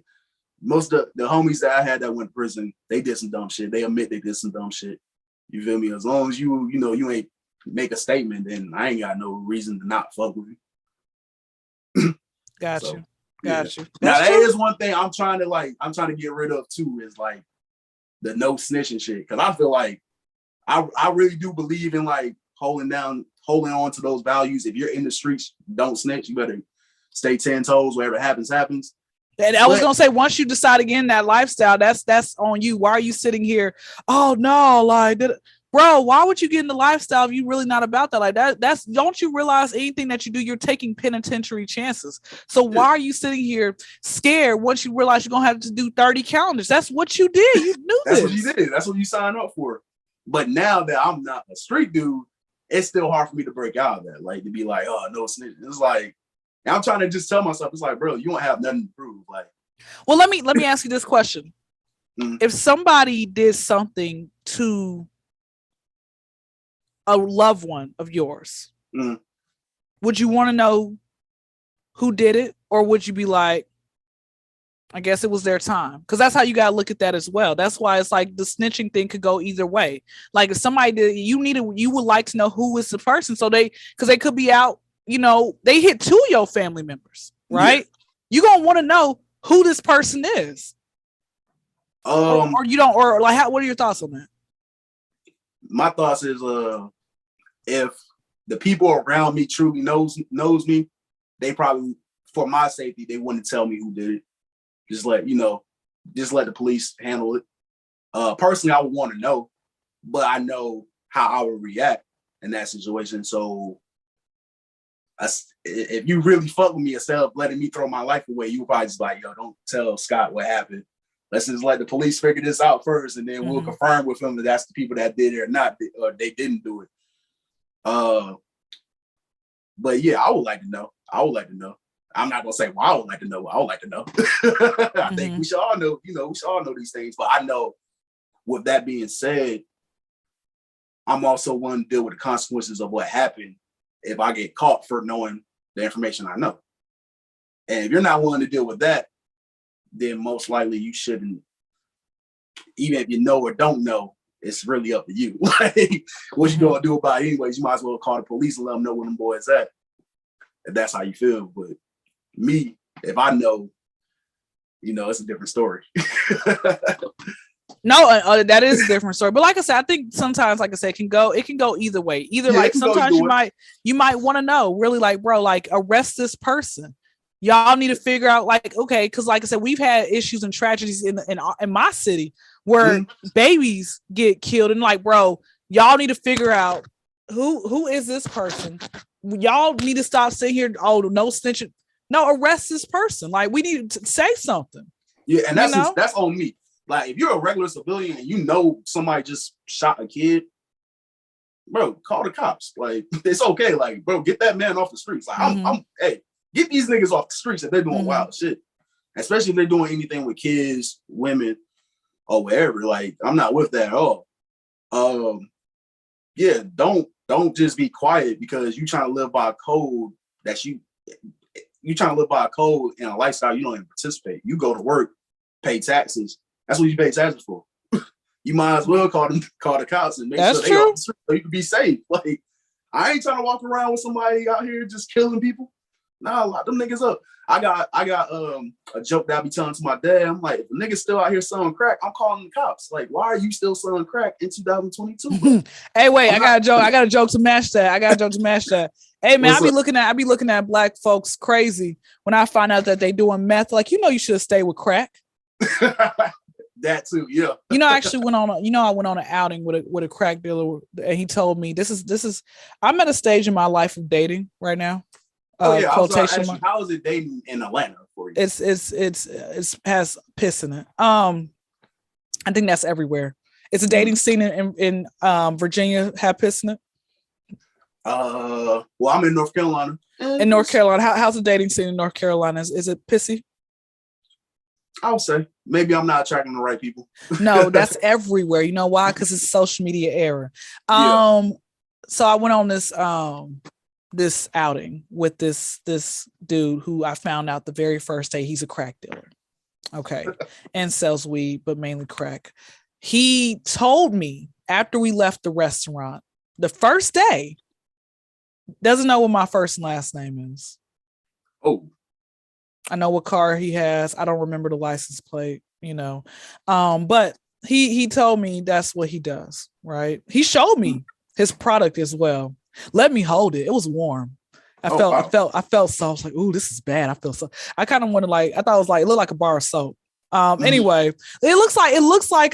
most of the homies that I had that went to prison, they did some dumb shit. They admit they did some dumb shit. You feel me? As long as you ain't make a statement, then I ain't got no reason to not fuck with you. Got So, you. yeah. Got you. Now, That's that true. is one thing I'm trying to get rid of, too, is like the no snitching shit. Because I feel like I really do believe in like holding on to those values. If you're in the streets, don't snitch. You better stay 10 toes. Whatever happens. And I was gonna say, once you decide again that lifestyle, that's on you. Why are you sitting here? Oh no, bro, why would you get in the lifestyle if you really not about that? Like that's don't you realize anything that you do, you're taking penitentiary chances. So why are you sitting here scared once you realize you're gonna have to do 30 calendars? That's what you did. You knew That's this. what you did. That's what you signed up for. But now that I'm not a street dude, it's still hard for me to break out of that. Like to be like, oh, no snitching. It's like I'm trying to just tell myself, it's like, bro, you don't have nothing to prove. Like, well, let me ask you this question. Mhm. If somebody did something to a loved one of yours, Mhm. would you want to know who did it? Or would you be like, I guess it was their time? Because that's how you got to look at that as well. That's why it's like the snitching thing could go either way. Like if somebody did, you would like to know who is the person. So because they could be out, they hit 2 of your family members, right? Yeah. You're going to want to know who this person is. Or you don't, or like, what are your thoughts on that? My thoughts is, if the people around me truly knows me, they probably, for my safety, they wouldn't tell me who did it. Just let the police handle it. Personally, I would want to know, but I know how I would react in that situation. So if you really fuck with me instead of letting me throw my life away, you would probably just like, yo, don't tell Scott what happened. Let's just let the police figure this out first, and then we'll confirm with them that that's the people that did it or not, or they didn't do it. But yeah, I would like to know. I'm not gonna say, well, I would like to know. I would like to know. I think we should all know, we should all know these things. But I know, with that being said, I'm also one to deal with the consequences of what happened if I get caught for knowing the information I know. And if you're not willing to deal with that, then most likely you shouldn't. Even if you know or don't know, it's really up to you. Like, what you gonna do about it anyways? You might as well call the police and let them know where them boys at. If that's how you feel. But me, if I know, it's a different story. No, that is a different story. But like I said, I think sometimes, like I said, it can go either way. Either like sometimes you might want to know, really, like, bro, like, arrest this person. Y'all need to figure out, like, okay, because like I said, we've had issues and tragedies in my city where babies get killed, and like, bro, y'all need to figure out who is this person. Y'all need to stop sitting here. Oh, no snitching. No, arrest this person. Like, we need to say something. Yeah, and that's on me. Like, if you're a regular civilian and you know somebody just shot a kid, bro, call the cops. Like, it's okay. Like, bro, get that man off the streets. Like, hey, get these niggas off the streets if they're doing wild shit. Especially if they're doing anything with kids, women, or whatever. Like, I'm not with that at all. Yeah, don't just be quiet because you trying to live by a code that you trying to live by a code in a lifestyle you don't even participate. You go to work, pay taxes. That's what you pay taxes for. You might as well call the cops and make sure they off the street so you can be safe. Like, I ain't trying to walk around with somebody out here just killing people. Nah, lock them niggas up. I got a joke that I be telling to my dad. I'm like, if a nigga's still out here selling crack, I'm calling the cops. Like, why are you still selling crack in 2022? Hey, wait, I got a joke to match that. Hey man, I be looking at black folks crazy when I find out that they doing meth. Like, you should have stayed with crack. That too, yeah. I actually went on an outing with a crack dealer, and he told me this is I'm at a stage in my life of dating right now. How is it dating in Atlanta for you? It has piss in it. I think that's everywhere. It's a dating scene in Virginia. Have piss in it. Well, I'm in North Carolina. In North Carolina, how's the dating scene in North Carolina? Is it pissy? I would say maybe I'm not attracting the right people. No, that's everywhere. You know why? Because it's social media era. So I went on this outing with this dude who I found out the very first day he's a crack dealer. Okay. And sells weed, but mainly crack. He told me after we left the restaurant, the first day, doesn't know what my first and last name is. Oh. I know what car he has. I don't remember the license plate, but he told me that's what he does. Right. He showed me his product as well. Let me hold it. It was warm. I felt so. I was like, ooh, this is bad. I feel so. I kind of wanted I thought it was it looked like a bar of soap. Anyway, it looks like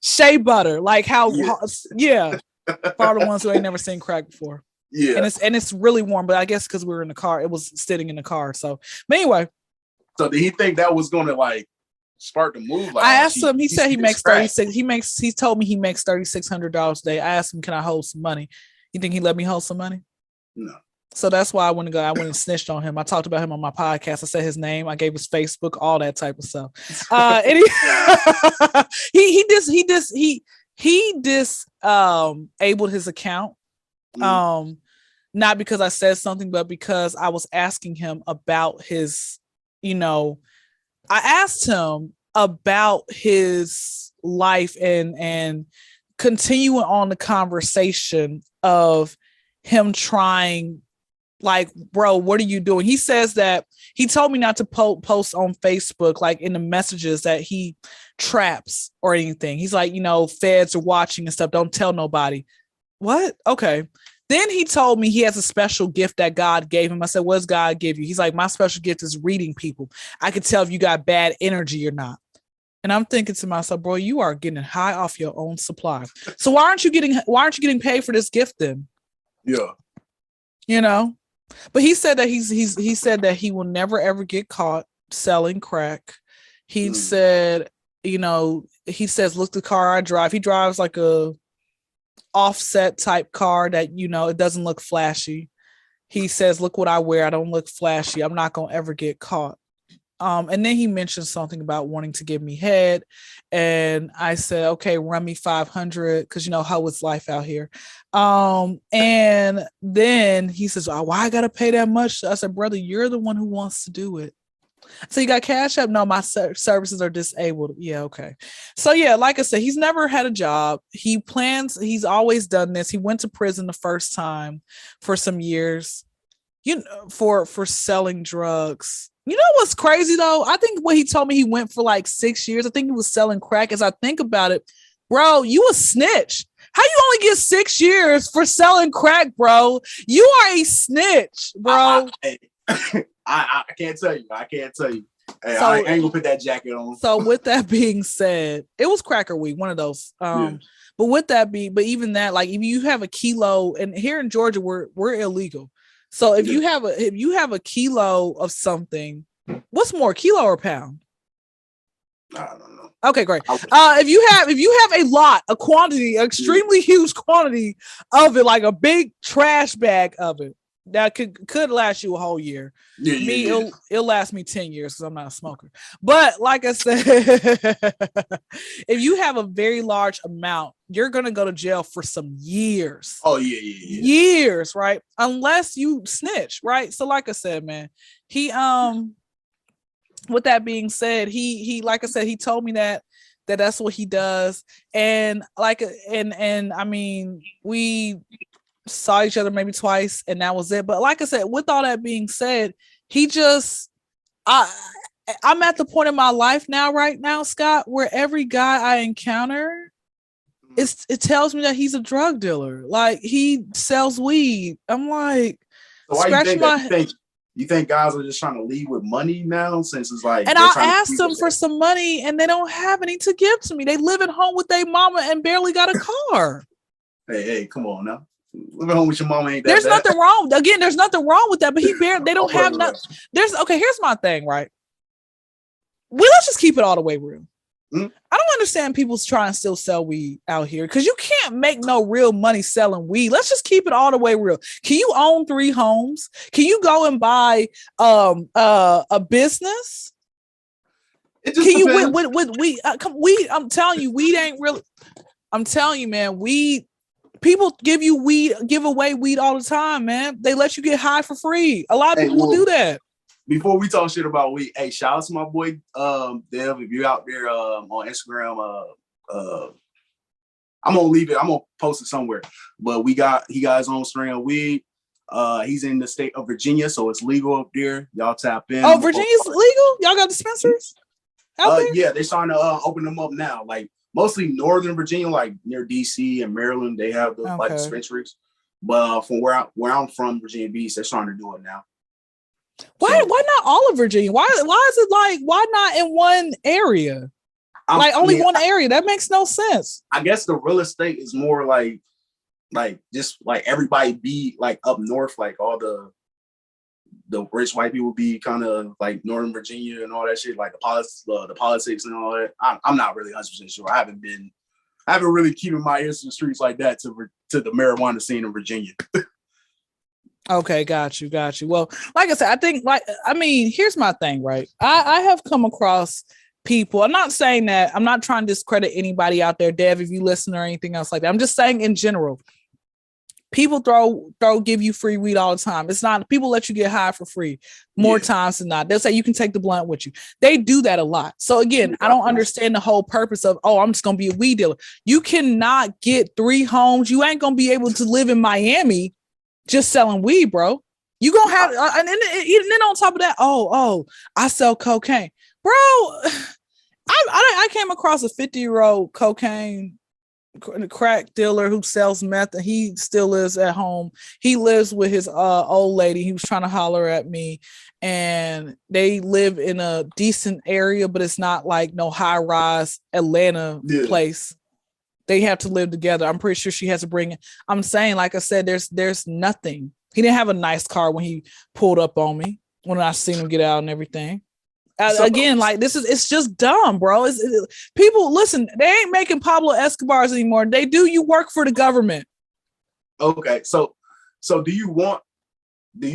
shea butter, like how for the ones who ain't never seen crack before. Yeah, and it's really warm, but I guess because we were in the car, it was sitting in the car. So, but anyway. So did he think that was gonna start to move. Like, I asked him. He said he makes scratch. 36. He told me he makes $3,600 a day. I asked him, can I hold some money? You think he let me hold some money? No. So that's why I went and snitched on him. I talked about him on my podcast. I said his name. I gave his Facebook, all that type of stuff. And he disabled his account. Not because I said something, but because I was asking him about his, I asked him about his life and continuing on the conversation of him trying, like, bro, what are you doing? He says that he told me not to post on Facebook, like in the messages, that he traps or anything. He's like, feds are watching and stuff. Don't tell nobody. What? Okay. Then he told me he has a special gift that God gave him. I said, what does God give you? He's like, my special gift is reading people. I can tell if you got bad energy or not. And I'm thinking to myself, bro, you are getting high off your own supply. So why aren't you getting paid for this gift then? Yeah. But he said that he said that he will never ever get caught selling crack. He said, he says, look, the car I drive. He drives like a offset type car that, it doesn't look flashy. He says, look what I wear. I don't look flashy. I'm not going to ever get caught. And then he mentioned something about wanting to give me head. And I said, okay, run me 500. Cause how it's life out here. And then he says, why I got to pay that much? I said, brother, you're the one who wants to do it. So you got Cash App? No, my services are disabled. Yeah. Okay. So yeah, like I said, he's never had a job. He's always done this. He went to prison the first time for some years, for selling drugs. You know what's crazy though? I think what he told me, he went for like 6 years. I think he was selling crack. As I think about it, bro, you a snitch. How you only get 6 years for selling crack, bro? You are a snitch, bro. I can't tell you. Hey, So, I ain't gonna put that jacket on. So with that being said, it was Cracker Week, one of those. But even that, like if you have a kilo, and here in Georgia, we're illegal. So if you have a kilo of something, what's more, kilo or pound? I don't know. Okay, great. If you have a quantity, extremely huge quantity of it, like a big trash bag of it, that could last you a whole year. It'll last me 10 years because I'm not a smoker. But like I said, if you have a very large amount, you're gonna go to jail for some years. Oh yeah. Years, right? Unless you snitch, right? So like I said, man, he with that being said, he like I said, he told me that's what he does. And I mean, we saw each other maybe twice and that was it. But like I said, with all that being said, I'm at the point in my life right now, Scott, where every guy I encounter, it tells me that he's a drug dealer. Like he sells weed. I'm like, so why you think guys are just trying to lead with money now, since it's like, and I asked them for some money and they don't have any to give to me. They live at home with their mama and barely got a car. Hey, come on now. Living home with your mama ain't that There's bad. nothing wrong. Again, there's nothing wrong with that, but they don't have nothing. Here's my thing, right? Let's just keep it all the way real. I don't understand people's trying to still sell weed out here because you can't make no real money selling weed. Let's just keep it all the way real. Can you own 3 homes? Can you go and buy a business? It just Can you depends. with weed? Weed. I'm telling you, weed ain't really. I'm telling you, man. Weed. People give away weed all the time, man. They let you get high for free. A lot of people will do that. Before we talk shit about weed, hey, shout out to my boy Dev. If you're out there on Instagram, I'm gonna leave it. I'm gonna post it somewhere. But he got his own strain of weed. He's in the state of Virginia, so it's legal up there. Y'all tap in. Oh, Virginia's legal? Y'all got dispensaries out there? Yeah, they're starting to open them up now. Like mostly Northern Virginia, like near DC and Maryland, they have the like dispensaries. But from where I'm from, Virginia Beach, they're starting to do it now. Why not all of Virginia? Why is it like, why not in one area? Only one area? That makes no sense. I guess the real estate is more like just like everybody be like up north, like all the the rich white people be kind of like Northern Virginia and all that shit, like the politics and all that. I'm not really 100% sure. I haven't really keeping my ears to the streets like that to the marijuana scene in Virginia. Okay, got you. Well, like I said, I think here's my thing, right? I have come across people. I'm not saying that. I'm not trying to discredit anybody out there, Dev, if you listen or anything else like that. I'm just saying in general, people give you free weed all the time. It's not, people let you get high for free more times than not. They'll say you can take the blunt with you. They do that a lot. So again, I don't understand the whole purpose of, I'm just going to be a weed dealer. You cannot get 3 homes. You ain't going to be able to live in Miami just selling weed, bro. You going to have, and then on top of that, I sell cocaine. Bro, I came across a 50-year-old cocaine crack dealer who sells meth, and he still lives at home. He lives with his old lady. He was trying to holler at me, and they live in a decent area, but it's not like no high-rise Atlanta place. They have to live together. I'm pretty sure she has to bring it. I'm saying, like I said, there's nothing. He didn't have a nice car when he pulled up on me, when I seen him get out and everything. Again, like it's just dumb, bro. People, listen, they ain't making Pablo Escobars anymore. They do. You work for the government. Okay, so do you want a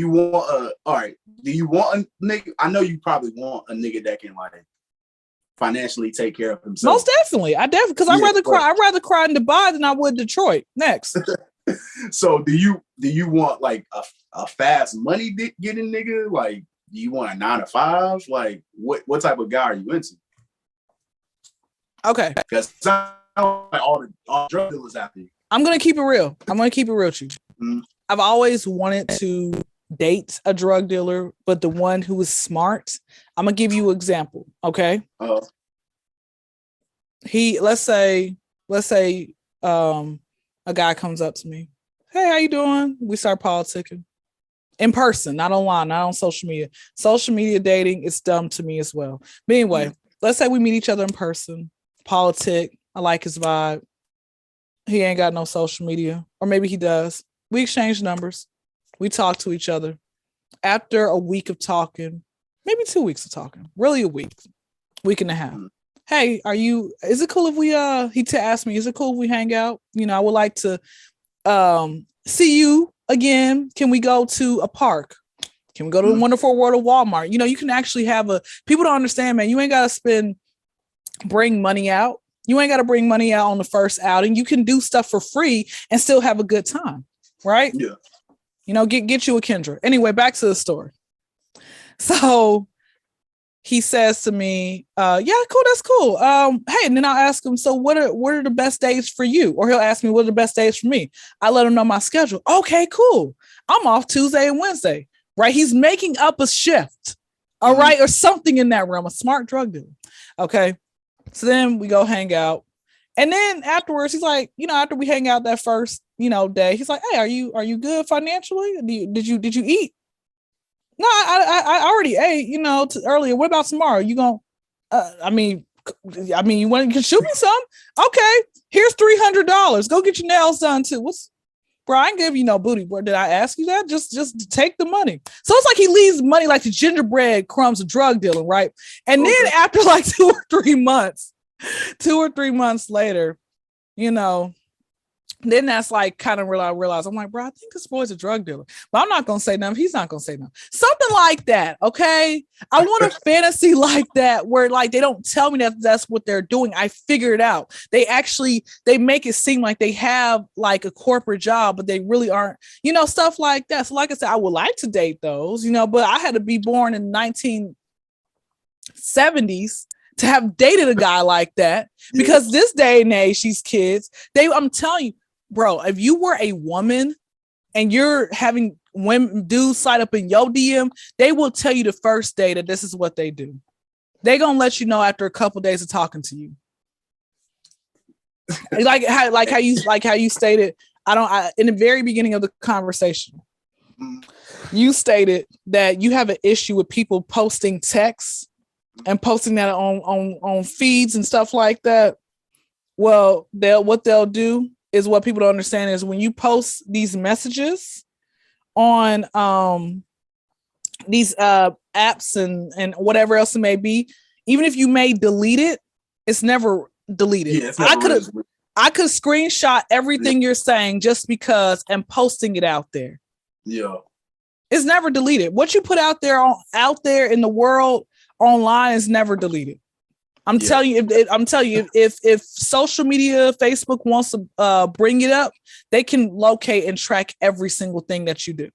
nigga? I know you probably want a nigga that can like financially take care of himself. Most definitely. Because I'd rather cry in Dubai than I would Detroit. Next. So do you want like a fast money getting nigga? Like, do you want a 9-to-5? Like, what type of guy are you into? Okay. Because all drug dealers after you. I'm gonna keep it real. With you. Mm-hmm. I've always wanted to date a drug dealer, but the one who is smart. I'm gonna give you an example. Okay. Let's say a guy comes up to me. Hey, how you doing? We start politicking. In person, not online, not on social media. Social media dating is dumb to me as well. But anyway, let's say we meet each other in person, politic. I like his vibe. He ain't got no social media, or maybe he does. We exchange numbers. We talk to each other. After a week of talking, maybe 2 weeks of talking, really a week and a half. Hey, is it cool if we, he asked me, is it cool if we hang out? I would like to see you again. Can we go to a park? Can we go to the Wonderful World of Walmart? You can actually people don't understand, man. You ain't got to bring money out. You ain't got to bring money out on the first outing. You can do stuff for free and still have a good time. Right? Yeah. Get you a KYNDRA. Anyway, back to the story. So he says to me, yeah, cool. That's cool. Hey, and then I'll ask him, so what are the best days for you? Or he'll ask me, what are the best days for me? I let him know my schedule. Okay, cool. I'm off Tuesday and Wednesday, right? He's making up a shift. All right. Or something in that realm, a smart drug dealer. Okay. So then we go hang out. And then afterwards, he's like, after we hang out that first, day, he's like, hey, are you good financially? Did you eat? No, I already ate, earlier. What about tomorrow? You going you can shoot me some? Okay, here's $300. Go get your nails done too. Bro, I ain't give you no booty, bro. Did I ask you that? Just take the money. So it's like he leaves money like the gingerbread crumbs of drug dealing, right? And then after like 2 or 3 months later, then that's like kind of real. I realize I'm like, bro, I think this boy's a drug dealer, but I'm not gonna say nothing. He's not gonna say nothing. Something like that, okay? I want a fantasy like that where like they don't tell me that that's what they're doing. I figure it out. They make it seem like they have like a corporate job, but they really aren't. Stuff like that. So like I said, I would like to date those, but I had to be born in 1970s to have dated a guy like that, because this day and age, these kids, I'm telling you. Bro, if you were a woman and you're having dudes slide up in your DM, they will tell you the first day that this is what they do. They're gonna let you know after a couple days of talking to you. like how you stated. In the very beginning of the conversation, you stated that you have an issue with people posting texts and posting that on feeds and stuff like that. Well, what they'll do is, what people don't understand is, when you post these messages on apps and whatever else it may be, even if you may delete it, it's never deleted. Yeah, it's never I could screenshot everything you're saying just because and posting it out there. Yeah. It's never deleted. What you put out there in the world online is never deleted. I'm telling you, if social media, Facebook wants to bring it up, they can locate and track every single thing that you do.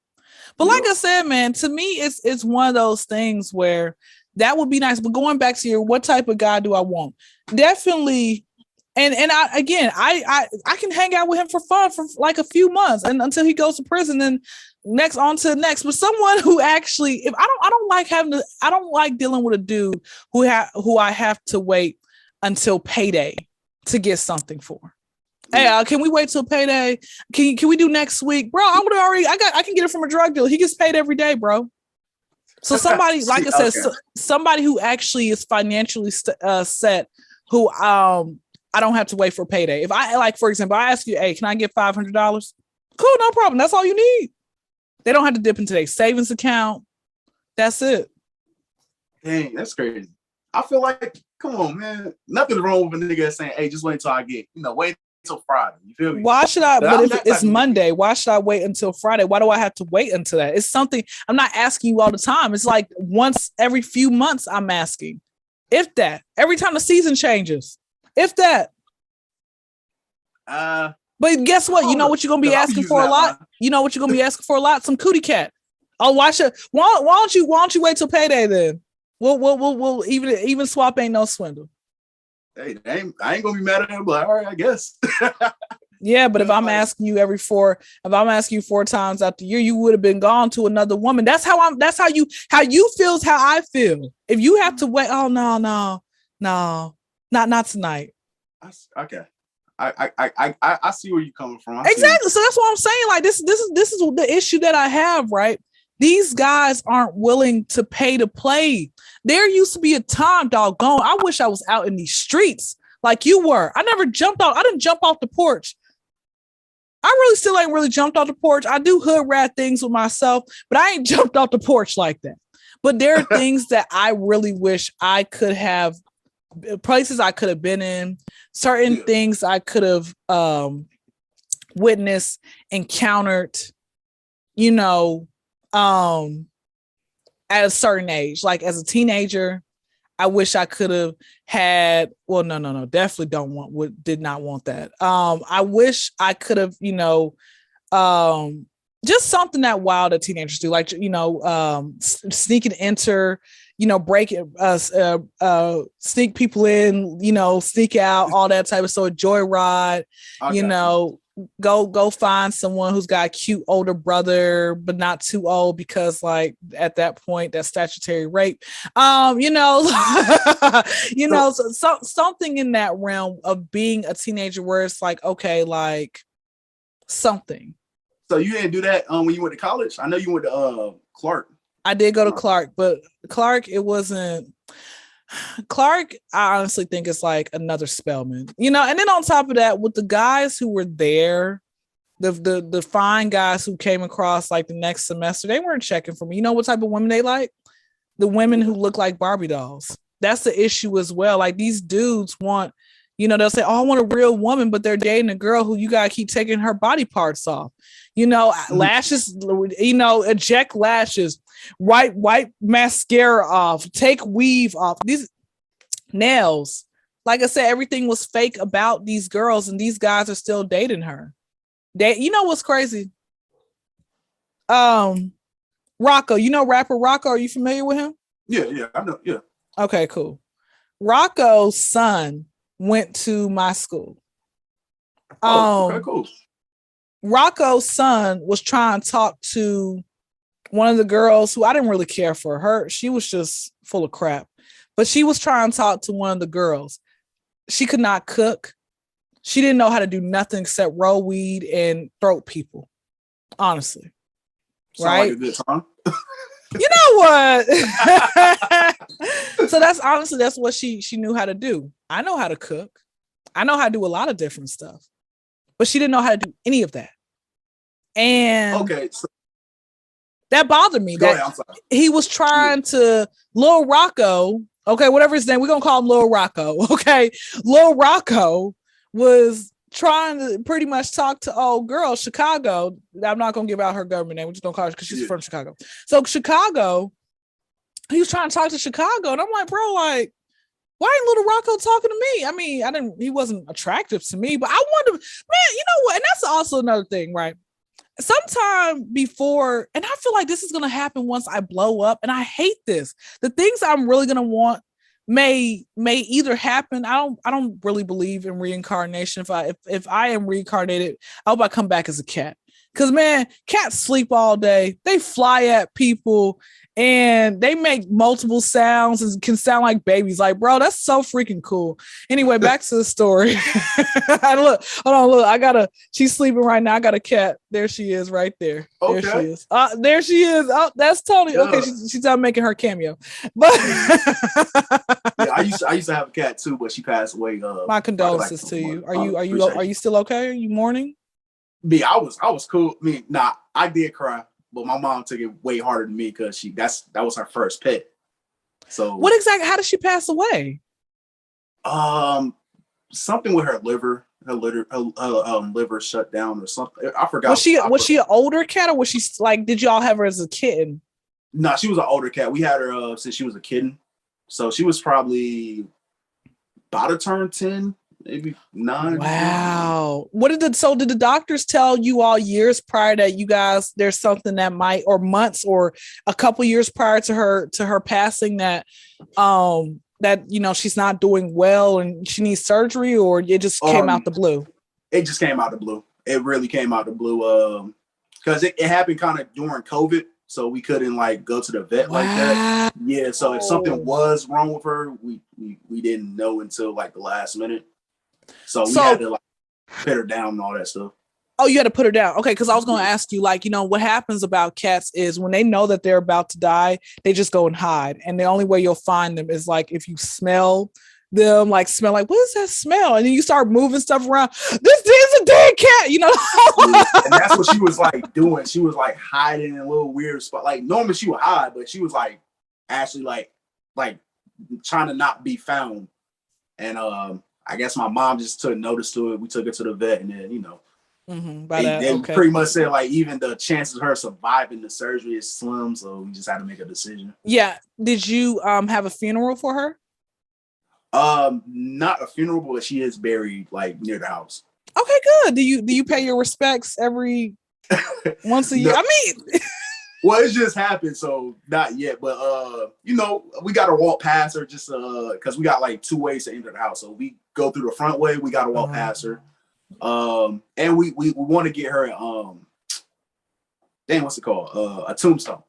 But like I said, man, to me, it's one of those things where that would be nice. But going back to what type of guy do I want? Definitely. And I can hang out with him for fun for like a few months and until he goes to prison and on to the next. But someone who actually, if I don't like dealing with a dude who I have to wait until payday to get something for. Hey, can we wait till payday? Can we do next week, bro? I can get it from a drug dealer. He gets paid every day, bro. So somebody, like I said, somebody who actually is financially set, who I don't have to wait for payday. If for example, I ask you, hey, can I get $500? Cool, no problem. That's all you need. They don't have to dip into their savings account. That's it. Dang, that's crazy. I feel like, come on, man. Nothing's wrong with a nigga saying, hey, just wait until I get, wait until Friday. You feel me? Why should I? But if it's Monday, why should I wait until Friday? Why do I have to wait until that? It's something I'm not asking you all the time. It's like once every few months I'm asking. If that. Every time the season changes. If that. But guess what? You know what you're gonna be asking for a lot? You know what you're gonna be asking for a lot? Some cootie cat. Oh, why don't you wait till payday then? We'll even swap ain't no swindle. Hey, I ain't gonna be mad at him, but all right, I guess. Yeah, but if I'm asking you 4 times out the year, you would have been gone to another woman. That's how you feel is how I feel. If you have to wait, oh no, not tonight. Okay. I see where you're coming from. Exactly. So that's what I'm saying. Like this is the issue that I have, right? These guys aren't willing to pay to play. There used to be a time, doggone. I wish I was out in these streets like you were. I never jumped out. I didn't jump off the porch. I really still ain't really jumped off the porch. I do hood rat things with myself, but I ain't jumped off the porch like that. But there are things that I really wish I could have, places I could have been in, certain things I could have witnessed, encountered, at a certain age. Like as a teenager, I wish I could have had, well, no, definitely did not want that. I wish I could have, just something that wild that teenagers do, like, sneak and enter, break it, sneak people in, sneak out, all that type of stuff, joyride, go find someone who's got a cute older brother, but not too old because like at that point that's statutory rape. So something in that realm of being a teenager where it's like, okay, like something. So you didn't do that when you went to college? I know you went to Clark. I did go to Clark, but Clark, it wasn't Clark. I honestly think it's like another Spelman, and then on top of that, with the guys who were there, the fine guys who came across like the next semester, they weren't checking for me. You know what type of women they like? The women who look like Barbie dolls. That's the issue as well. Like these dudes want, they'll say, oh, I want a real woman, but they're dating a girl who you got to keep taking her body parts off. Lashes, eject lashes, wipe mascara off, take weave off. These nails, like I said, everything was fake about these girls, and these guys are still dating her. What's crazy? Rocco, rapper Rocco, are you familiar with him? Yeah, I know. Yeah. Okay, cool. Rocco's son went to my school. Okay, cool. Rocco's son was trying to talk to one of the girls who I didn't really care for her. She was just full of crap, but she was trying to talk to one of the girls. She could not cook. She didn't know how to do nothing except roll weed and throat people. Honestly. Sound right? like a good time. You know what? So that's what she knew how to do. I know how to cook. I know how to do a lot of different stuff, but she didn't know how to do any of that. And okay, so That bothered me. Go That ahead, I'm sorry. he was trying to Lil Rocco. Okay, whatever his name, we're gonna call him Lil Rocco. Okay, Lil Rocco was trying to pretty much talk to old girl Chicago. I'm not gonna give out her government name. We're just gonna call her because she's from Chicago. So Chicago, he was trying to talk to Chicago, and I'm like, bro, like, why ain't Little Rocco talking to me? I mean, he wasn't attractive to me, but I wonder, man, you know what? And that's also another thing, right? Sometime before, and I feel like this is gonna happen once I blow up, and I hate this. The things I'm really gonna want may either happen. I don't really believe in reincarnation. If I am reincarnated, I hope I come back as a cat. Cause man, cats sleep all day. They fly at people and they make multiple sounds and can sound like babies. Like, bro, that's so freaking cool. Anyway, back to the story. Look, hold on, she's sleeping right now. I got a cat. There she is right there. Okay. There she is. There she is. Oh, that's Tony. Yeah. Okay, she's done making her cameo. But yeah, I used to have a cat too, but she passed away. My condolences to you. Are you still okay? Are you mourning? Me, I was cool. I mean, I did cry, but my mom took it way harder than me because that was her first pet. So what exactly? How did she pass away? Something with her liver. Her liver shut down or something. I forgot. Was she an older cat or was she like? Did y'all have her as a kitten? No, she was an older cat. We had her since she was a kitten, so she was probably about to turn 10. Maybe 9. Wow. Did the doctors tell you all years prior that you guys there's something that might, or months or a couple years prior to her passing that she's not doing well and she needs surgery, or it just came out the blue? It just came out the blue. It really came out the blue. Because it happened kind of during COVID, so we couldn't like go to the vet like that. Yeah. So if something was wrong with her, we didn't know until like the last minute. So we had to like put her down and all that stuff. Oh, you had to put her down. Okay, because I was going to ask you, like, what happens about cats is when they know that they're about to die, they just go and hide. And the only way you'll find them is like if you smell them, like what is that smell? And then you start moving stuff around. This is a dead cat, Yeah, and that's what she was like doing. She was like hiding in a little weird spot. Like normally she would hide, but she was like actually like trying to not be found. And I guess my mom just took notice to it. We took her to the vet, and then they pretty much said like even the chances of her surviving the surgery is slim. So we just had to make a decision. Yeah. Did you have a funeral for her? Not a funeral, but she is buried like near the house. Okay, good. Do you pay your respects every once a year? No. I mean, well, it just happened, so not yet. But we gotta walk past her just because we got like 2 ways to enter the house. So we go through the front way. We gotta walk past her. And we want to get her what's it called? A tombstone.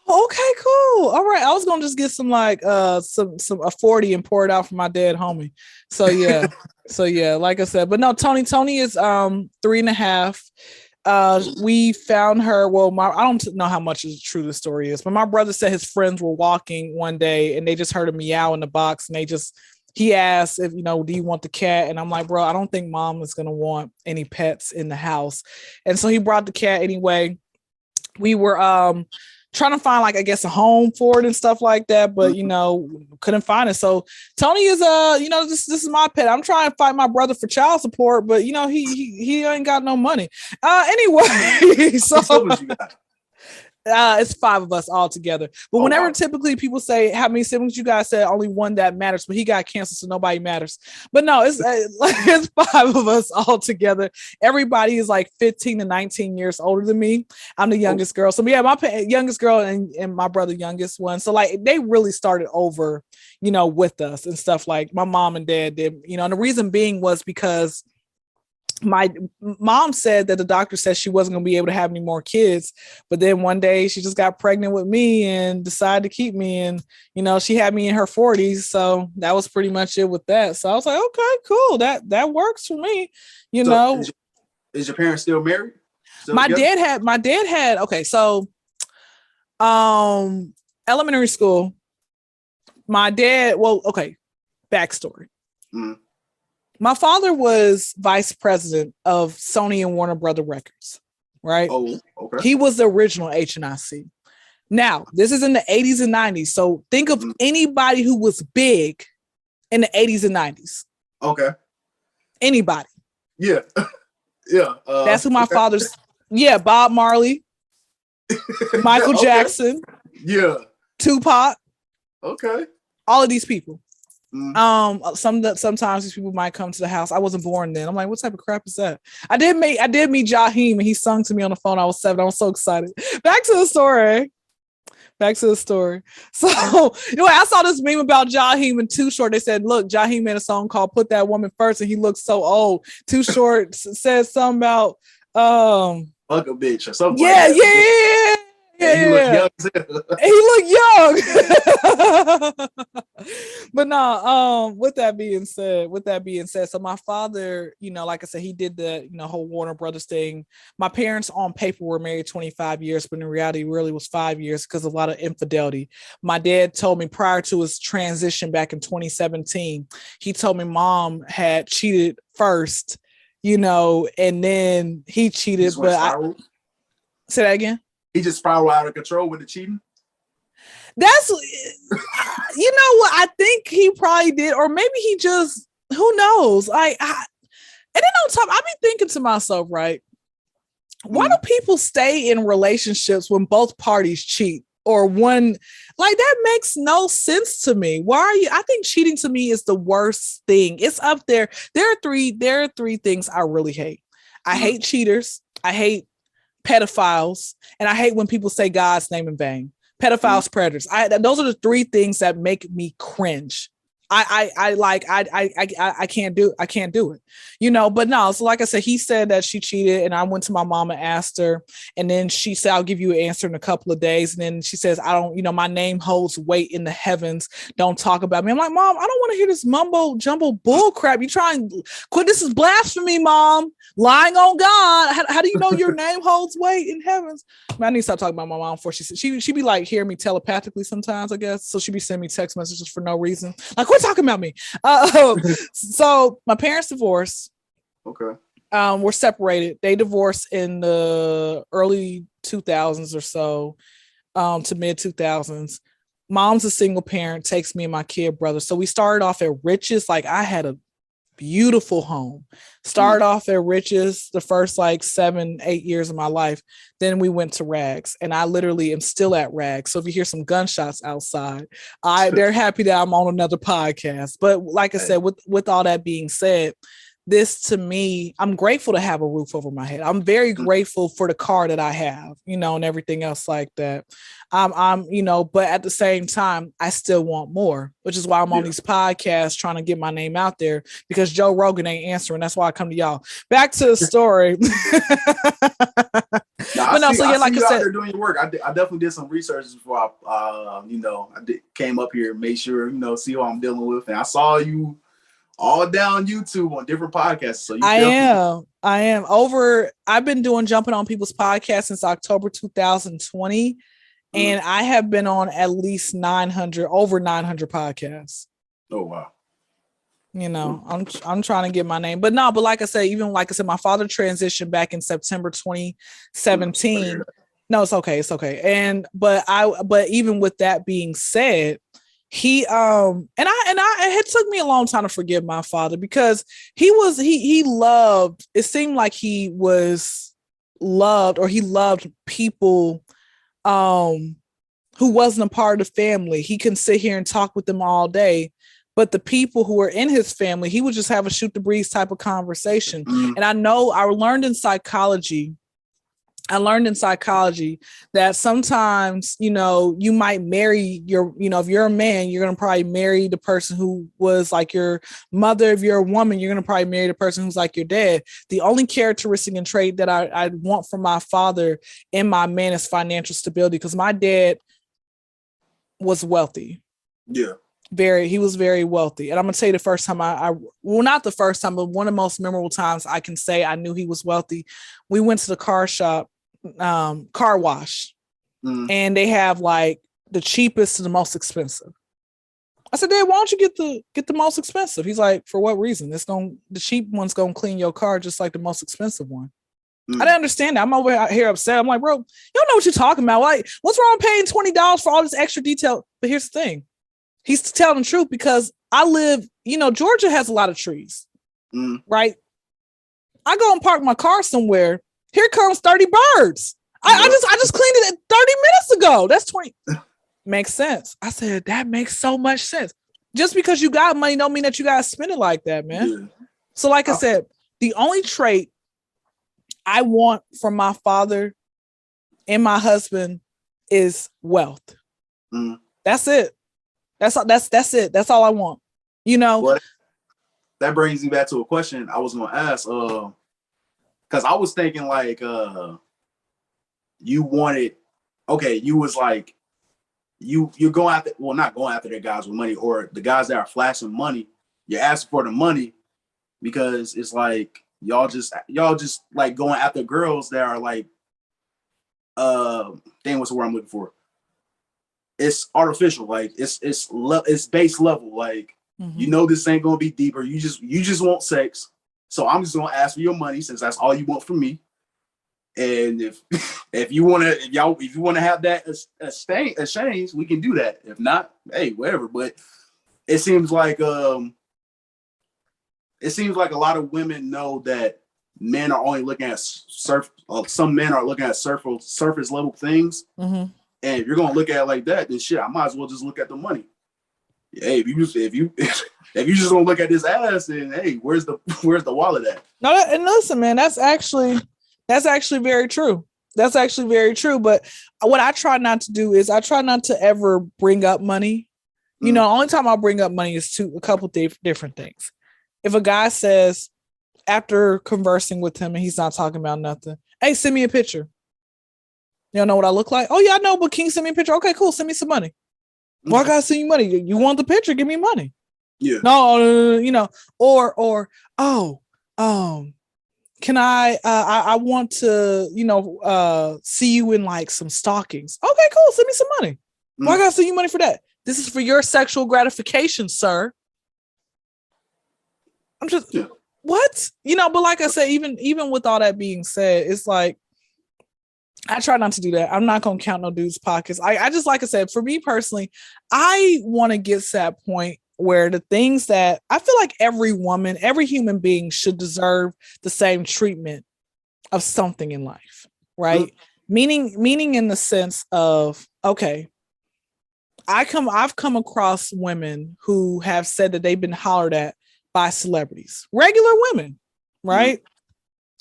Okay, cool. All right. I was gonna just get some like some a 40 and pour it out for my dead homie. So yeah. Like I said, but no, Tony is 3.5. We found her. Well, I don't know how much is true the story is, but my brother said his friends were walking one day and they just heard a meow in the box, and he asked if, do you want the cat? And I'm like, bro, I don't think mom is gonna want any pets in the house. And so he brought the cat anyway. We were trying to find like, I guess, a home for it and stuff like that, but couldn't find it. So Tony is this is my pet. I'm trying to fight my brother for child support, but he ain't got no money. Anyway, so it's 5 of us all together. But whenever typically people say how many siblings you guys, said only one that matters, but he got cancer, so nobody matters. But no, it's 5 of us all together. Everybody is like 15 to 19 years older than me. I'm the youngest girl. So yeah, my youngest girl and my brother youngest one. So like they really started over, with us and stuff like my mom and dad did, and the reason being was because my mom said that the doctor said she wasn't going to be able to have any more kids, but then one day she just got pregnant with me and decided to keep me, and she had me in her 40s, so that was pretty much it with that. So I was like, okay, cool, that works for me. Is your parents still married? My dad had okay, so elementary school, my dad, backstory. My father was vice president of Sony and Warner Brother Records. right? Oh, okay. He was the original HNIC. Now, this is in the 80s and 90s. So think of anybody who was big in the 80s and 90s. Okay. Anybody. Yeah. Yeah. That's who my father's. Yeah, Bob Marley, Michael Jackson. Yeah. Tupac. Okay. All of these people. Sometimes these people might come to the house. I wasn't born then. I'm like, what type of crap is that? I did meet Jaheim, and he sung to me on the phone. I was 7. I was so excited. Back to the story. So, I saw this meme about Jaheim and Too Short. They said, look, Jaheim made a song called Put That Woman First, and he looks so old. Too Short said something about fuck a bitch or something. Yeah, like that. Yeah. He looked young. But no, with that being said, so my father, like I said, he did the, whole Warner Brothers thing. My parents on paper were married 25 years, but in reality really was 5 years because of a lot of infidelity. My dad told me prior to his transition back in 2017, he told me mom had cheated first, and then he cheated. But say that again. He just spiraled out of control with the cheating. That's, what I think he probably did, or maybe he just, who knows? And then on top, I be thinking to myself, right? Why do people stay in relationships when both parties cheat, or one? Like, that makes no sense to me. Why are you? I think cheating to me is the worst thing. It's up there. There are three things I really hate. I hate cheaters. I hate pedophiles, and I hate when people say God's name in vain. Pedophiles, predators. Those are the three things that make me cringe. I can't do it, but no. So like I said, he said that she cheated, and I went to my mom and asked her, and then she said, I'll give you an answer in a couple of days. And then she says, I don't, my name holds weight in the heavens. Don't talk about me. I'm like, Mom, I don't want to hear this mumbo jumbo bull crap. You try and quit. This is blasphemy, Mom. Lying on God. How do you know your name holds weight in heavens? I need to stop talking about my mom before she be like hearing me telepathically sometimes, I guess. So she be sending me text messages for no reason. Like, quit talking about me. So my parents divorced. Okay. We're separated. They divorced in the early 2000s or so, to mid 2000s. Mom's a single parent, takes me and my kid brother. So we started off at Riches. Like, I had a beautiful home. Started off at Riches the first 7-8 years of my life. Then we went to Rags, and I literally am still at Rags. So if you hear some gunshots outside, they're happy that I'm on another podcast. But like I said, with all that being said, this to me, I'm grateful to have a roof over my head. I'm very grateful for the car that I have, and everything else like that. I'm but at the same time, I still want more, which is why I'm on these podcasts trying to get my name out there, because Joe Rogan ain't answering. That's why I come to y'all. Back to the story. Like I said, doing your work. I definitely did some research before I came up here, made sure, see what I'm dealing with. And I saw you all down YouTube on different podcasts. So I am I've been jumping on people's podcasts since October 2020. And I have been on at least over 900 podcasts. Oh, wow. I'm trying to get my name, but like I said, my father transitioned back in September 2017. No, it's okay. But even with that being said, he it took me a long time to forgive my father, because he loved, it seemed like he was loved, or he loved people who wasn't a part of the family. He can sit here and talk with them all day, but the people who were in his family, he would just have a shoot the breeze type of conversation. And I learned in psychology that sometimes, you might marry if you're a man, you're going to probably marry the person who was like your mother. If you're a woman, you're going to probably marry the person who's like your dad. The only characteristic and trait that I want from my father and my man is financial stability, because my dad was wealthy. Yeah. He was very wealthy. And I'm going to tell you the first time not the first time, but one of the most memorable times I can say I knew he was wealthy. We went to the car shop, car wash, and they have the cheapest to the most expensive. I said, Dad, why don't you get the most expensive? He's like, for what reason? The cheap one's going to clean your car just like the most expensive one. I didn't understand that. I'm over here upset. I'm like, bro, you don't know what you're talking about. Like, what's wrong paying $20 for all this extra detail? But here's the thing. He's telling the truth because I live, Georgia has a lot of trees, right? I go and park my car somewhere. Here comes 30 birds. I just cleaned it 30 minutes ago. That's 20. Makes sense. I said, that makes so much sense. Just because you got money don't mean that you got to spend it like that, man. Yeah. So like I said, the only trait I want from my father and my husband is wealth. That's it. That's it. That's all I want. Well, that brings me back to a question I was going to ask. Because I was thinking like, you wanted, okay, you was like, you're going after, well, not going after the guys with money or the guys that are flashing money. You're asking for the money because it's like y'all just like going after girls that are like, dang, what's the word I'm looking for? It's artificial, like it's base level. Like this ain't gonna be deeper. You just want sex, so I'm just gonna ask for your money since that's all you want from me. And if you wanna have that exchange, we can do that. If not, hey, whatever. But it seems like a lot of women know that men are only looking at some men are looking at surface level things. And if you're gonna look at it like that, then shit, I might as well just look at the money. Hey, if you just don't look at this ass, then hey, where's the wallet at? No, and listen, man, that's actually very true. That's actually very true. But what I try not to do is I try not to ever bring up money. The only time I'll bring up money is a couple different things. If a guy says after conversing with him and he's not talking about nothing, hey, send me a picture. You don't know what I look like? Oh, yeah, I know, but can you send me a picture? Okay, cool. Send me some money. Well, I gotta send you money. You want the picture? Give me money. Yeah. No, or can I want to, see you in like some stockings. Okay, cool. Send me some money. Well, I gotta send you money for that. This is for your sexual gratification, sir. I'm just, what? But like I said, even with all that being said, it's like, I try not to do that. I'm not going to count no dude's pockets. I just, like I said, for me personally, I want to get to that point where the things that I feel like every woman, every human being should deserve the same treatment of something in life, right? Meaning in the sense of, okay, I've come across women who have said that they've been hollered at by celebrities, regular women, right?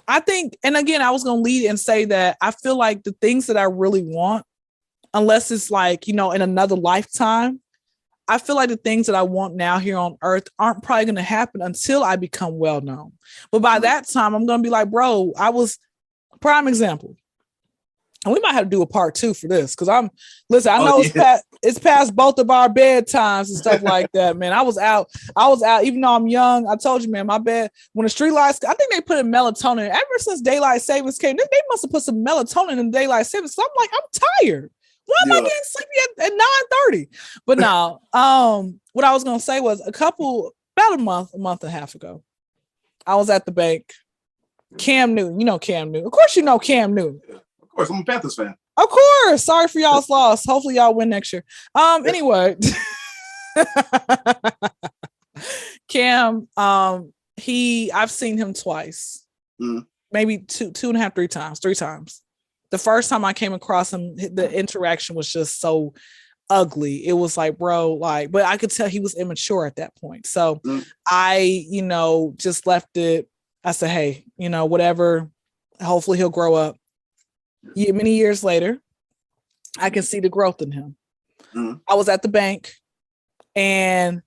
I think, and again, I was going to lead and say that I feel like the things that I really want, unless it's like, in another lifetime, I feel like the things that I want now here on earth aren't probably going to happen until I become well known. But by that time, I'm going to be like, bro, I was prime example. And we might have to do a part 2 for this. Cause I know it's past both of our bedtimes and stuff like that, man. I was out, even though I'm young. I told you, man, my bed, when the street lights, I think they put in melatonin ever since daylight savings came. They must have put some melatonin in daylight savings. So I'm like, I'm tired. Why am I getting sleepy at 9:30? But now, what I was going to say was about a month and a half ago, I was at the bank. Cam Newton, Cam Newton. Of course, Cam Newton. Of course, I'm a Panthers fan. Of course. Sorry for y'all's loss. Hopefully y'all win next year. Anyway. Cam, I've seen him twice. Maybe two and a half, three times. The first time I came across him, the interaction was just so ugly. It was like, bro, but I could tell he was immature at that point. So I, just left it. I said, hey, whatever. Hopefully he'll grow up. Many years later, I can see the growth in him. I was at the bank and,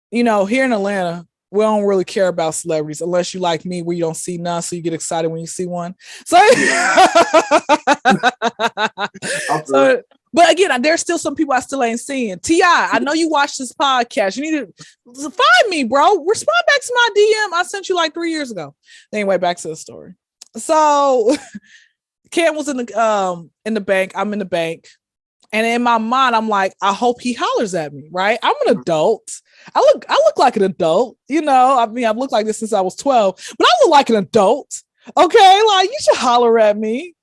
here in Atlanta, we don't really care about celebrities unless you like me where you don't see none. So you get excited when you see one. So, but again, there's still some people I still ain't seeing. T.I., I know you watch this podcast. You need to find me, bro. Respond back to my DM. I sent you like 3 years ago. Anyway, back to the story. So Cam was in the bank. I'm in the bank. And in my mind, I'm like, I hope he hollers at me, right? I'm an adult. I look like an adult, I've looked like this since I was 12, but I look like an adult. Okay, like you should holler at me.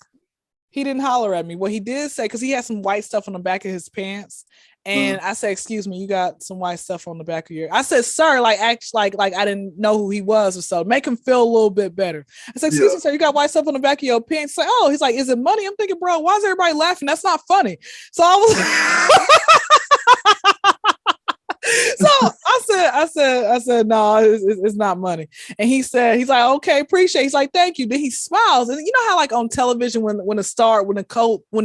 He didn't holler at me. What he did say, because he had some white stuff on the back of his pants. And I said, excuse me, you got some white stuff on the back of your. I said, sir, like actually, like I didn't know who he was or so. Make him feel a little bit better. I said, excuse me, sir, you got white stuff on the back of your pants. He's like, oh, he's like, is it money? I'm thinking, bro, why is everybody laughing? That's not funny. So I was so I said, no, it's not money. And he's like, okay, appreciate it. He's like, thank you. Then he smiles. And you know how like on television, when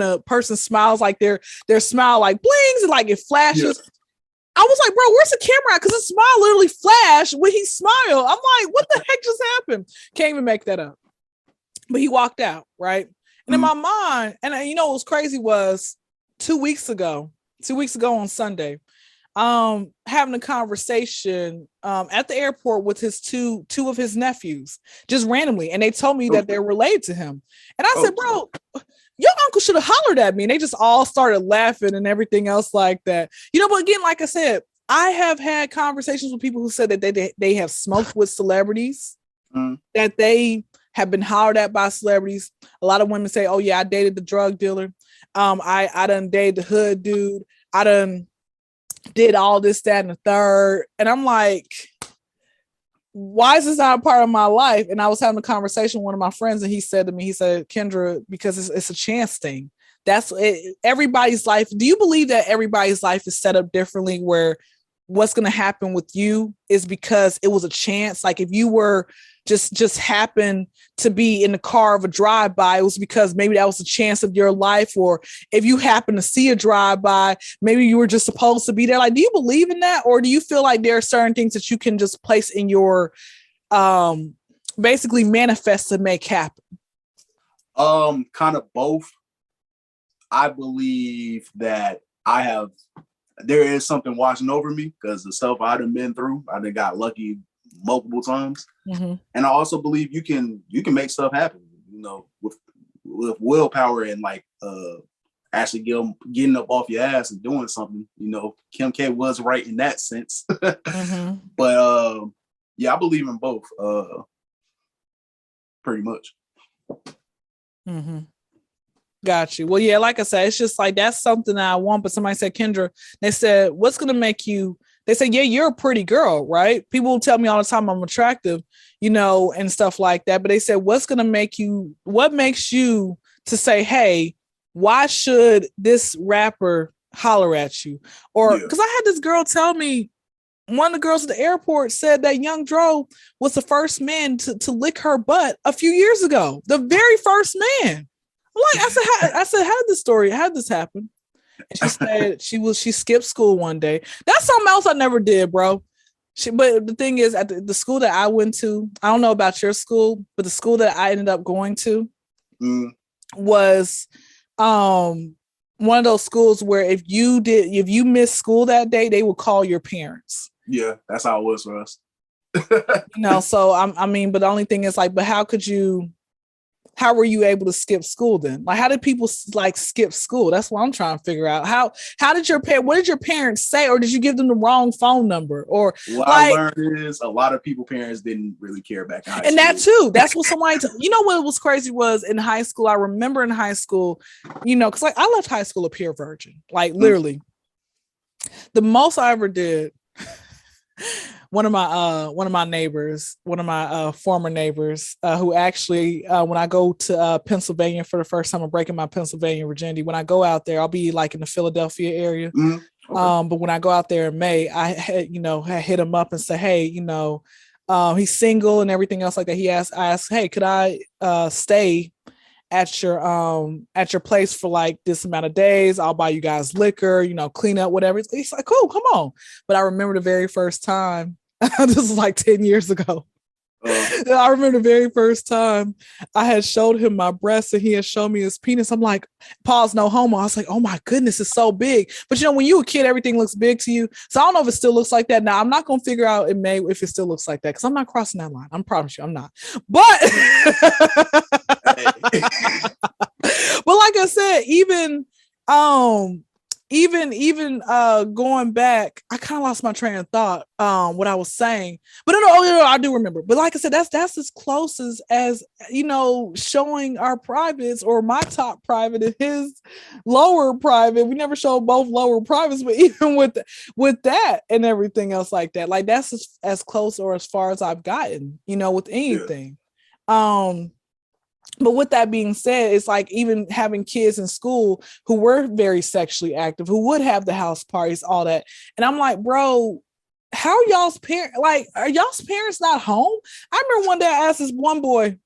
a person smiles, like their smile like blings and like it flashes. Yeah. I was like, bro, where's the camera at? Because his smile literally flashed when he smiled. I'm like, what the heck just happened? Can't even make that up. But he walked out, right? And in my mind, and you know what was crazy was 2 weeks ago on Sunday, having a conversation at the airport with his two of his nephews, just randomly, and they told me that they're related to him. And I said, bro, your uncle should have hollered at me. And they just all started laughing and everything else like that. You know, but again, like I said, I have had conversations with people who said that they have smoked with celebrities, that they have been hollered at by celebrities. A lot of women say, oh yeah, I dated the drug dealer. I done dated the hood dude. I done did all this, that, and the third. And I'm like, why is this not a part of my life? And I was having a conversation with one of my friends, and he said to me, Kendra, because it's a chance thing. That's it, everybody's life. Do you believe that everybody's life is set up differently, where what's going to happen with you is because it was a chance? Like if you were just happened to be in the car of a drive-by, it was because maybe that was a chance of your life. Or if you happen to see a drive-by, maybe you were just supposed to be there. Like, do you believe in that? Or do you feel like there are certain things that you can just place in your basically manifest to make happen? Kind of both. I believe that there is something watching over me because the stuff I done been through, I done got lucky multiple times. And I also believe you can make stuff happen, you know, with willpower and like actually getting up off your ass and doing something. You know, Kim K was right in that sense. But yeah, I believe in both pretty much. Got you. Well, yeah, like I said, it's just like that's something that I want. But somebody said, Kendra, they said, what's going to make you? They said, yeah, you're a pretty girl, right? People tell me all the time I'm attractive, you know, and stuff like that. But they said, what makes you to say, hey, why should this rapper holler at you? Or because I had this girl tell me, one of the girls at the airport said that Young Dro was the first man to lick her butt a few years ago. The very first man. Like I said, how did this happen? And she said she skipped school one day. That's something else I never did, bro. But the thing is, at the school that I went to, I don't know about your school, but the school that I ended up going to was one of those schools where if you missed school that day, they would call your parents. Yeah, that's how it was for us. You know, so I mean, but the only thing is like, but how were you able to skip school then? Like, how did people like skip school? That's what I'm trying to figure out. How did what did your parents say? Or did you give them the wrong phone number? Or what I learned is a lot of parents didn't really care back in high school. And that too, that's what somebody, you know what was crazy was in high school, I remember in high school, you know, cause like I left high school a pure virgin, like literally the most I ever did. One of my neighbors, one of my former neighbors, who actually, when I go to Pennsylvania for the first time, I'm breaking my Pennsylvania virginity. When I go out there, I'll be like in the Philadelphia area. Okay. But when I go out there in May, I had hit him up and say, hey, you know, he's single and everything else like that. I asked, hey, could I stay at your place for like this amount of days? I'll buy you guys liquor, you know, clean up, whatever. He's like, cool, come on. But I remember the very first time, this is like 10 years ago. I remember the very first time I had showed him my breasts and he had shown me his penis. I'm like, pause, no homo. I was like, oh my goodness, it's so big. But you know, when you're a kid, everything looks big to you. So I don't know if it still looks like that. Now I'm not going to figure out in May if it still looks like that, because I'm not crossing that line. I promise you, I'm not. But but like I said, even even going back, I kind of lost my train of thought, what I was saying, but no, I do remember. But like I said, that's as close as showing our privates, or my top private and his lower private. We never showed both lower privates, but even with that and everything else like that, like that's as close or as far as I've gotten, with anything. Yeah. But with that being said, it's like even having kids in school who were very sexually active, who would have the house parties, all that. And I'm like, bro, how are y'all's parents? Like, are y'all's parents not home? I remember one day I asked this one boy,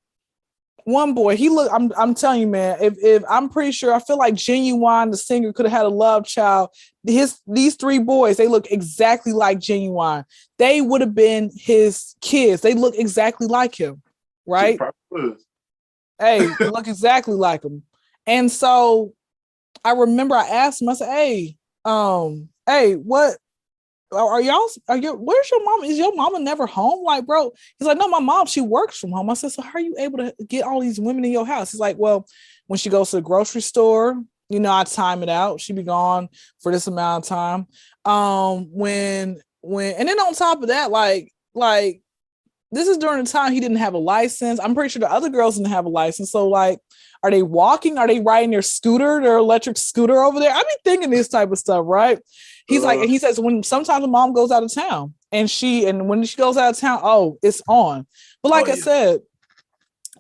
he looked, I'm telling you, man, if I'm pretty sure, I feel like Genuine, the singer, could have had a love child. These three boys, they look exactly like Genuine. They would have been his kids. They look exactly like him, right? Hey, you look exactly like him. And so I remember I asked him, I said, hey, what where's your mom? Is your mama never home? Like, bro, he's like, no, my mom, she works from home. I said, so how are you able to get all these women in your house? He's like, well, when she goes to the grocery store, I time it out. She be gone for this amount of time. When and then on top of that, like this is during the time he didn't have a license. I'm pretty sure the other girls didn't have a license. So like, are they walking? Are they riding their electric scooter over there? I be thinking this type of stuff, right? He's like, and he says, sometimes the mom goes out of town and when she goes out of town, oh, it's on. But like I said,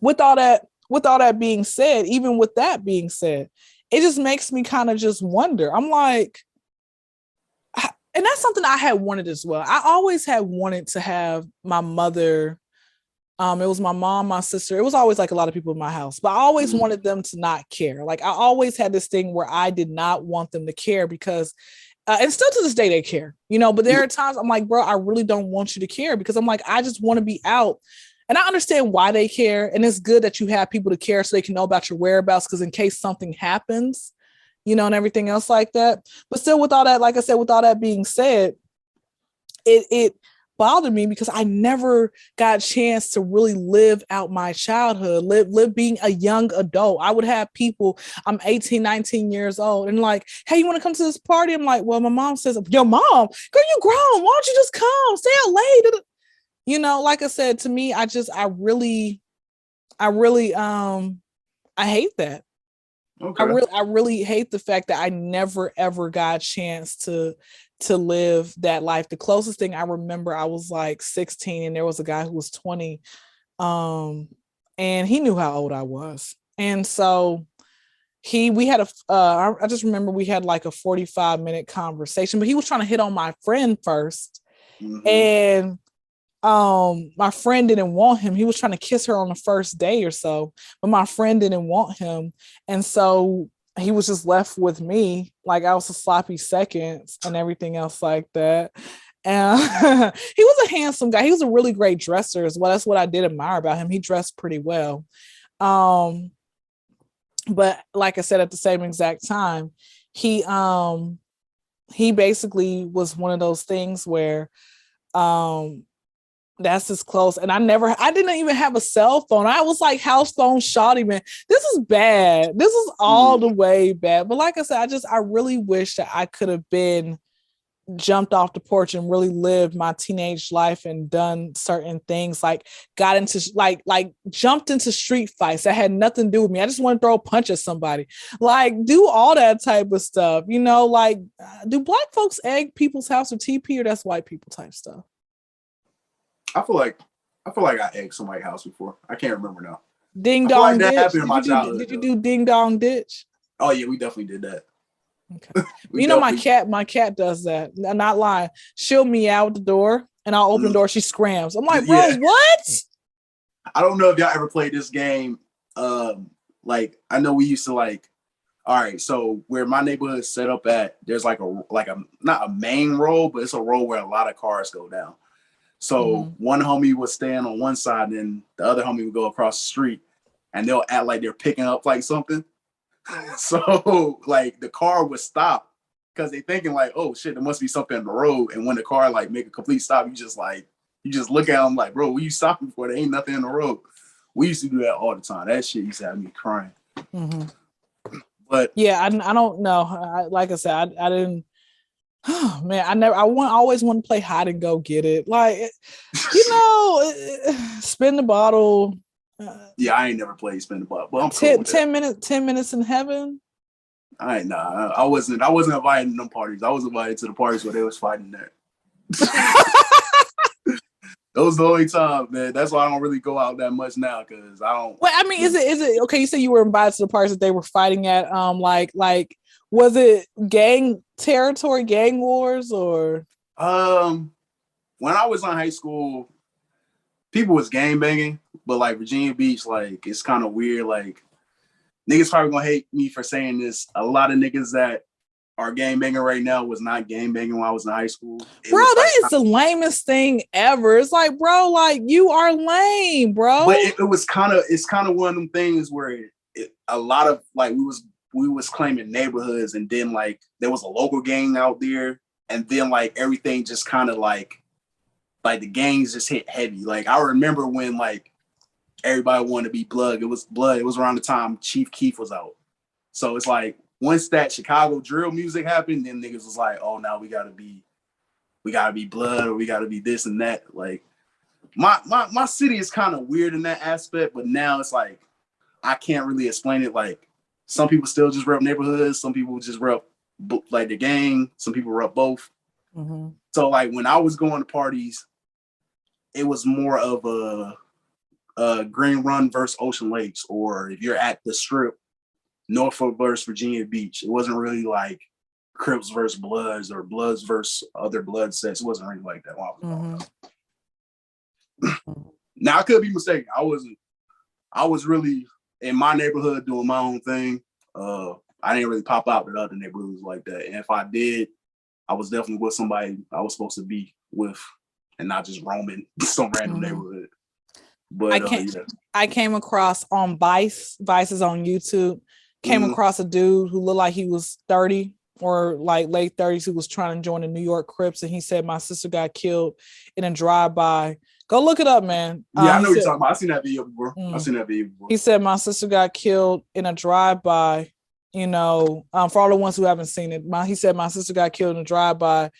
with all that being said, even with that being said, it just makes me kind of just wonder. I'm like, and that's something I had wanted as well. I always had wanted to have my mother. It was my mom, my sister. It was always like a lot of people in my house, but I always wanted them to not care. Like I always had this thing where I did not want them to care because, and still to this day they care, but there are times I'm like, bro, I really don't want you to care because I'm like, I just want to be out. And I understand why they care. And it's good that you have people to care so they can know about your whereabouts. Because in case something happens, and everything else like that. But still with all that, like I said, with all that being said, it bothered me because I never got a chance to really live out my childhood, live being a young adult. I would have people, I'm 18, 19 years old and like, hey, you want to come to this party? I'm like, well, my mom says, your mom, girl, you grown. Why don't you just come? Stay out late. Like I said, to me, I really, I hate that. Okay. I really hate the fact that I never ever got a chance to live that life. The closest thing I remember, I was like 16 and there was a guy who was 20 and he knew how old I was. And so we had I just remember we had like a 45-minute conversation, but he was trying to hit on my friend first. Mm-hmm. And my friend didn't want him. He was trying to kiss her on the first day or so, but my friend didn't want him. And so he was just left with me. Like I was a sloppy second and everything else like that. And he was a handsome guy. He was a really great dresser as well. That's what I did admire about him. He dressed pretty well. But like I said, at the same exact time, he basically was one of those things where, that's as close. And I didn't even have a cell phone. I was like house phone shawty, man. This is bad. This is all the way bad. But like I said, I really wish that I could have jumped off the porch and really lived my teenage life and done certain things, like got into like jumped into street fights that had nothing to do with me. I just want to throw a punch at somebody, like do all that type of stuff, like do black folks egg people's house with TP or that's white people type stuff? I feel like I egged somebody's house before. I can't remember now. Ding dong ditch. Did you do ding dong ditch? Oh yeah, we definitely did that. Okay. My cat does that. I'm not lying. She'll meow at the door and I'll open the door. She scrams. I'm like, bro, what? I don't know if y'all ever played this game. Like I know we used to like, all right, so where my neighborhood is set up at, there's like a not a main road, but it's a road where a lot of cars go down. So one homie would stand on one side and the other homie would go across the street and they'll act like they're picking up like something. So like the car would stop because they're thinking like, oh shit, there must be something in the road. And when the car like make a complete stop, you just look at them like, bro, what you stopping for? There ain't nothing in the road. We used to do that all the time. That shit used to have me crying. Mm-hmm. But yeah, I don't know. Like I said, I didn't. Oh, man, I always want to play hide and go get it. Like, spin the bottle. yeah, I ain't never played spin the bottle, but I'm 10 minutes in heaven. I wasn't invited to them parties. I was invited to the parties where they was fighting there. That was the only time, man. That's why I don't really go out that much now, because I don't. Well, I mean, is it okay? You said you were invited to the parties that they were fighting at. Like, was it gang territory, gang wars, or? When I was in high school, people was gang banging, but like Virginia Beach, like it's kind of weird. Like niggas probably gonna hate me for saying this. A lot of niggas that are gang banging right now was not gang banging when I was in high school. Bro, that is the lamest thing ever. It's like, bro, like you are lame, bro. But it's kind of one of them things where a lot of like we was claiming neighborhoods, and then like there was a local gang out there, and then like everything just kind of like the gangs just hit heavy. Like I remember when like everybody wanted to be Blood. It was around the time Chief Keef was out. So it's like once that Chicago drill music happened, then niggas was like, oh, now we gotta be Blood, or we gotta be this and that. Like my city is kind of weird in that aspect, but now it's like I can't really explain it. Like some people still just rep neighborhoods, some people just rep like the gang, some people rep both. Mm-hmm. So like when I was going to parties, it was more of a Green Run versus Ocean Lakes, or if you're at the Strip, Norfolk versus Virginia Beach. It wasn't really like Crips versus Bloods or Bloods versus other blood sets. It wasn't really like that when I was Mm-hmm. Now I could be mistaken. I was really in my neighborhood doing my own thing. I didn't really pop out in other neighborhoods like that. And if I did, I was definitely with somebody I was supposed to be with, and not just roaming some random neighborhood. But I came across on Vice is on YouTube. Came across a dude who looked like he was 30 or like late 30s, who was trying to join the New York Crips, and he said my sister got killed in a drive-by. Go look it up, man. Yeah, I know what you're talking about. I seen that video before. He said my sister got killed in a drive-by. For all the ones who haven't seen it, he said my sister got killed in a drive-by,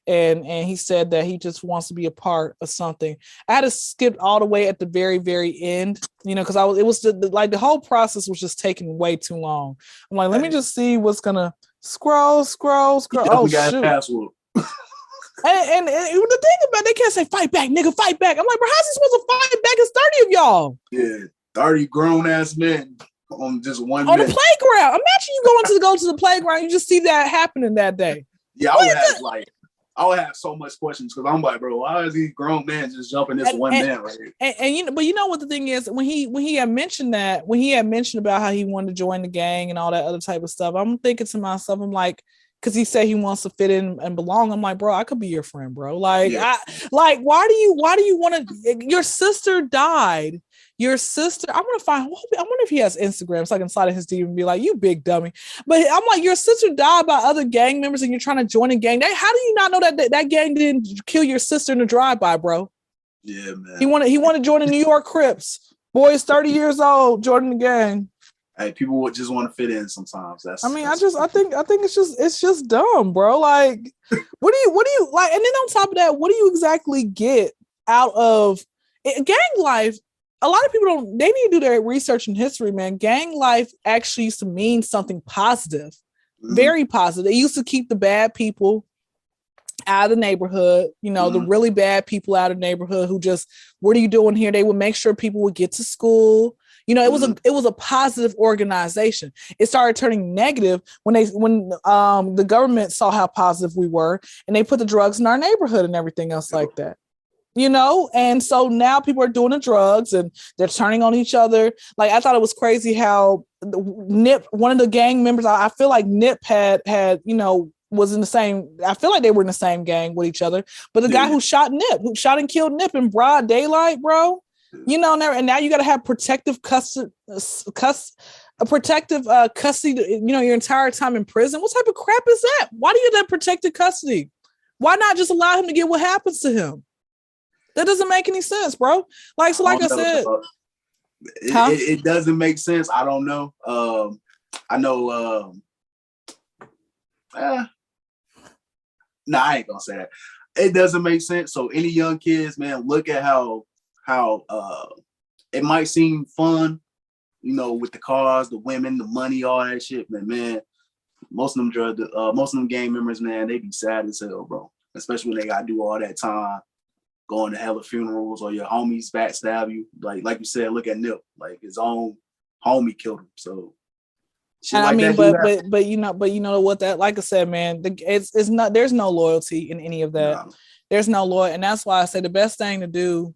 and he said that he just wants to be a part of something. I had to skip all the way at the very, very end, because the whole process was just taking way too long. I'm like, let me just see what's gonna scroll. Oh shoot! Password. And the thing about it, they can't say fight back, nigga, fight back. I'm like, bro, how's he supposed to fight back? It's 30 of y'all. Yeah, 30 grown ass men on just one on the playground. Imagine you go to the playground, you just see that happening that day. Yeah, I would have so much questions, because I'm like, bro, why is these grown men just jumping this one man right here? But you know what the thing is, when he had mentioned about how he wanted to join the gang and all that other type of stuff, I'm thinking to myself, I'm like, because he said he wants to fit in and belong. I'm like, bro, I could be your friend, bro. Like, yeah. Why do you want to? Your sister died. Your sister, I wonder if he has Instagram so I can slide in his DM and be like, you big dummy. But I'm like, your sister died by other gang members and you're trying to join a gang. How do you not know that gang didn't kill your sister in a drive-by, bro? Yeah, man. He wanted to join the New York Crips. Boy is 30 years old, joining the gang. Hey, people would just want to fit in sometimes. I think it's just dumb, bro. Like, what do you like? And then on top of that, what do you exactly get out of gang life? A lot of people they need to do their research in history, man. Gang life actually used to mean something positive, very positive. They used to keep the bad people out of the neighborhood, the really bad people out of the neighborhood who just, what are you doing here? They would make sure people would get to school. It was a positive organization. It started turning negative when the government saw how positive we were, and they put the drugs in our neighborhood and everything else like that. And so now people are doing the drugs and they're turning on each other. Like, I thought it was crazy how Nip, one of the gang members, I feel like Nip had was in the same, I feel like they were in the same gang with each other, but the guy who shot and killed Nip in broad daylight, bro, and now you got to have protective custody, your entire time in prison. What type of crap is that? Why do you have that protected custody? Why not just allow him to get what happens to him? That doesn't make any sense, bro. Like I said, it doesn't make sense. I don't know. I know. Nah, I ain't gonna say that. It doesn't make sense. So any young kids, man, look at how it might seem fun, with the cars, the women, the money, all that shit. But man, most of them gang members, man, they be sad as hell, bro. Especially when they gotta do all that time going to hella funerals or your homies backstab you. Like you said, look at Nip. Like his own homie killed him. So I mean, but you know what, that, like I said, man, it's not, there's no loyalty in any of that. No. There's no loyalty. And that's why I say the best thing to do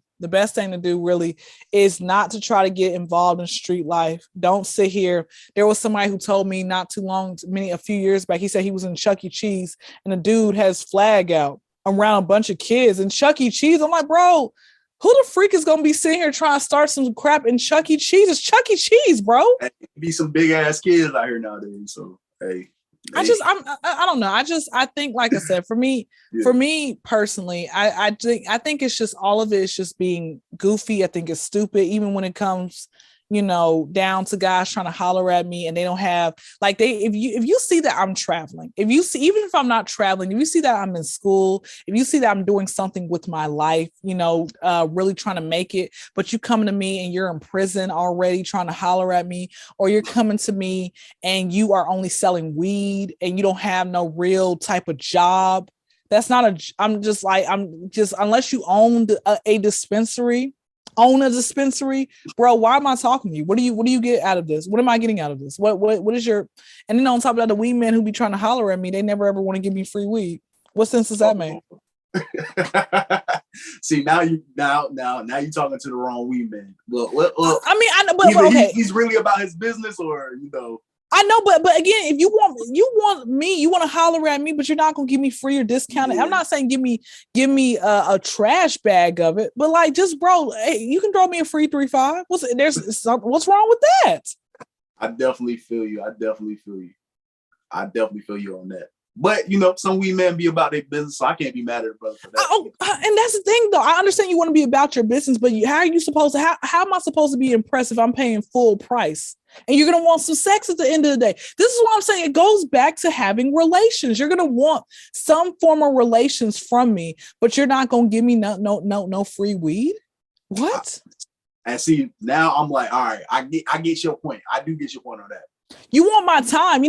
really is not to try to get involved in street life. Don't sit here. There was somebody who told me a few years back, he said he was in Chuck E. Cheese and a dude has flag out around a bunch of kids and Chuck E. Cheese. I'm like, bro, who the freak is gonna be sitting here trying to start some crap in Chuck E. Cheese? It's Chuck E. Cheese, bro. Hey, be some big ass kids out here nowadays. So hey. I don't know. I think, like I said, for me personally, I think it's just, all of it is just being goofy. I think it's stupid, even when it comes, down to guys trying to holler at me and they don't have, like, if you see that I'm traveling, even if I'm not traveling, if you see that I'm in school, if you see that I'm doing something with my life, really trying to make it, but you coming to me and you're in prison already trying to holler at me, or you're coming to me and you are only selling weed and you don't have no real type of job. That's not unless you own a dispensary, bro, why am I talking to you? What do you get out of this? What am I getting out of this? What is your, and then on top of that, the weed men who be trying to holler at me, they never ever want to give me free weed. What sense does that make? See, now you talking to the wrong weed man. Well, I mean, I know, but okay, he's really about his business, or I know, but again, if you want to holler at me, but you're not gonna give me free or discounted. Yeah. I'm not saying give me a trash bag of it, but like, just, bro, hey, you can throw me a free 3.5. What's wrong with that? I definitely feel you. I definitely feel you on that. But some weed men be about their business, so I can't be mad at a brother for that. And that's the thing, though. I understand you want to be about your business, but how are you supposed to? How am I supposed to be impressed if I'm paying full price? And you're going to want some sex at the end of the day. This is what I'm saying. It goes back to having relations. You're going to want some form of relations from me, but you're not going to give me no free weed. What? And see, now I'm like, all right, I get your point. I do get your point on that. You want my time.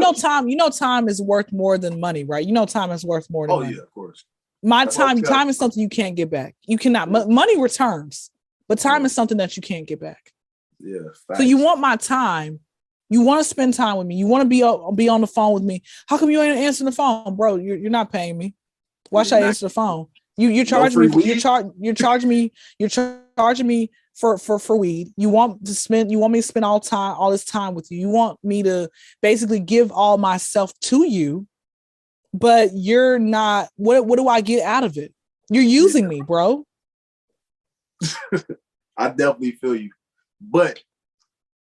Time is worth more than money, right? Time is worth more than money. Oh, yeah, of course. My time is something you can't get back. You cannot. Money returns, but time is something that you can't get back. Yeah. Facts. So you want my time. You want to spend time with me. You want to be on the phone with me. How come you ain't answering the phone, bro? You're not paying me. Why should I answer the phone? You charge me. You're charging me for weed. You want me to spend all this time with you. You want me to basically give all myself to you, but you're not. What do I get out of it? You're using me, bro. I definitely feel you. But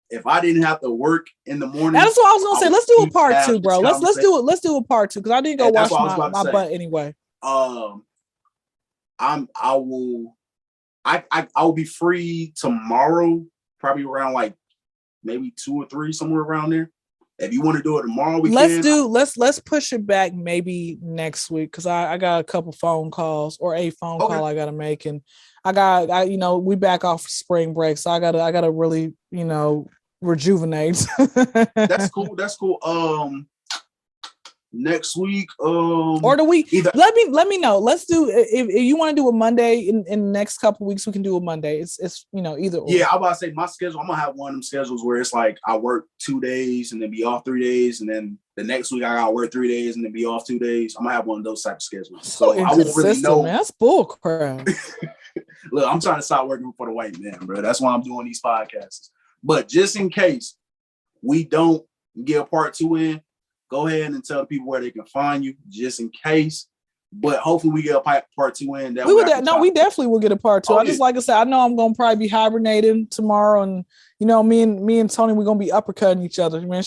if I didn't have to work in the morning, that's what I was gonna say. Let's do a part 2, bro. Let's do a part 2, because I didn't go wash my butt anyway. I will be free tomorrow, probably around like maybe 2 or 3, somewhere around there. If you want to do it tomorrow, let's push it back maybe next week, because I got a couple phone calls or a phone call I gotta make, and we back off spring break, so I gotta really rejuvenate. That's cool. Next week, or the week. Let me know. Let's do, if you want to do a Monday in the next couple of weeks, we can do a Monday. It's either or. Yeah, I'm about to say my schedule. I'm gonna have one of them schedules where it's like I work 2 days and then be off 3 days, and then the next week I gotta work 3 days and then be off 2 days. I'm gonna have one of those type of schedules. So I won't really know. Man, that's bull crap. Look, I'm trying to stop working for the white man, bro. That's why I'm doing these podcasts. But just in case we don't get a part 2 in, go ahead and tell the people where they can find you, just in case. But hopefully we get a part 2 in. We definitely will get a part 2. Like I said, I know I'm gonna probably be hibernating tomorrow and you know, me and Tony, we're gonna be uppercutting each other, man.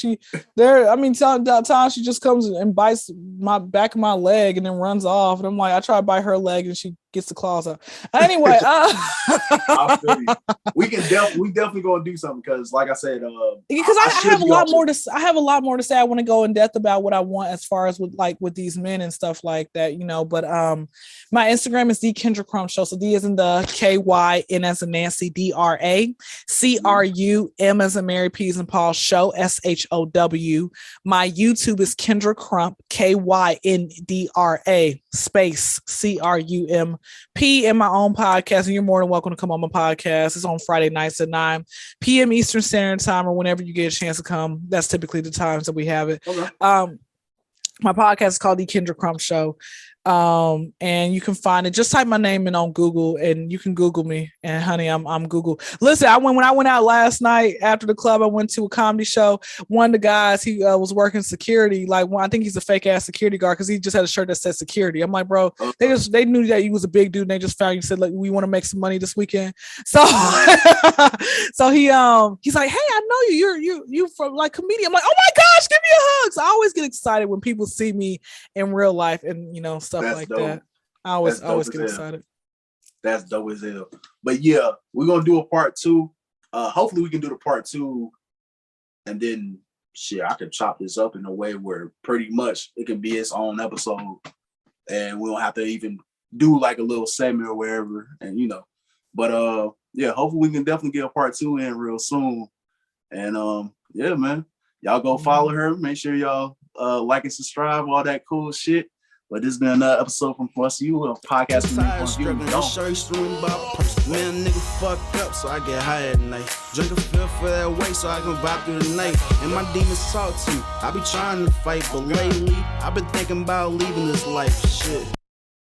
Times she just comes and bites my back of my leg and then runs off, and I'm like, I try to bite her leg and she gets the claws out. Anyway, I feel you. We definitely gonna do something because, like I said, because I have a lot more to. I have a lot more to say. I want to go in depth about what I want as far as with these men and stuff like that, you know. But my Instagram is the KYNDRA CRUMP Show. So D as in the KYN as in Nancy, DRA, CRUM as in Mary, P's and Paul Show, SHOW. My YouTube is KYNDRA CRUMP, KYNDRA space CRUMP, and my own podcast. And you're more than welcome to come on my podcast. It's on Friday nights at 9 p.m. Eastern Standard Time, or whenever you get a chance to come. That's typically the times that we have it. Okay. My podcast is called the KYNDRA CRUMP Show. And you can find it. Just type my name in on Google, and you can Google me. And honey, I'm Google. Listen, when I went out last night after the club, I went to a comedy show. One of the guys, he was working security. Like, I think he's a fake ass security guard because he just had a shirt that said security. I'm like, bro, they knew that you was a big dude. And they just found you, said, like, we want to make some money this weekend. So, so he's like, hey, I know you from like comedian. I'm like, oh my gosh, give me a hug. So I always get excited when people see me in real life, and you know, stuff like dope. That. I always get excited. That's dope as hell. But yeah, we're gonna do a part 2. Hopefully we can do the part 2, and then I can chop this up in a way where pretty much it can be its own episode, and we don't have to even do like a little segment or wherever, and you know. But yeah, hopefully we can definitely get a part 2 in real soon. And yeah, man, y'all go follow her. Make sure y'all like and subscribe, all that cool shit. But this has been another episode from Plus You, a podcast from Man, nigga fucked up, so I get high at night. Drink a fifth for that weight, so I can vibe through the night. And my demons talk to. I be trying to fight, but lately I've been thinking about leaving this life. Shit.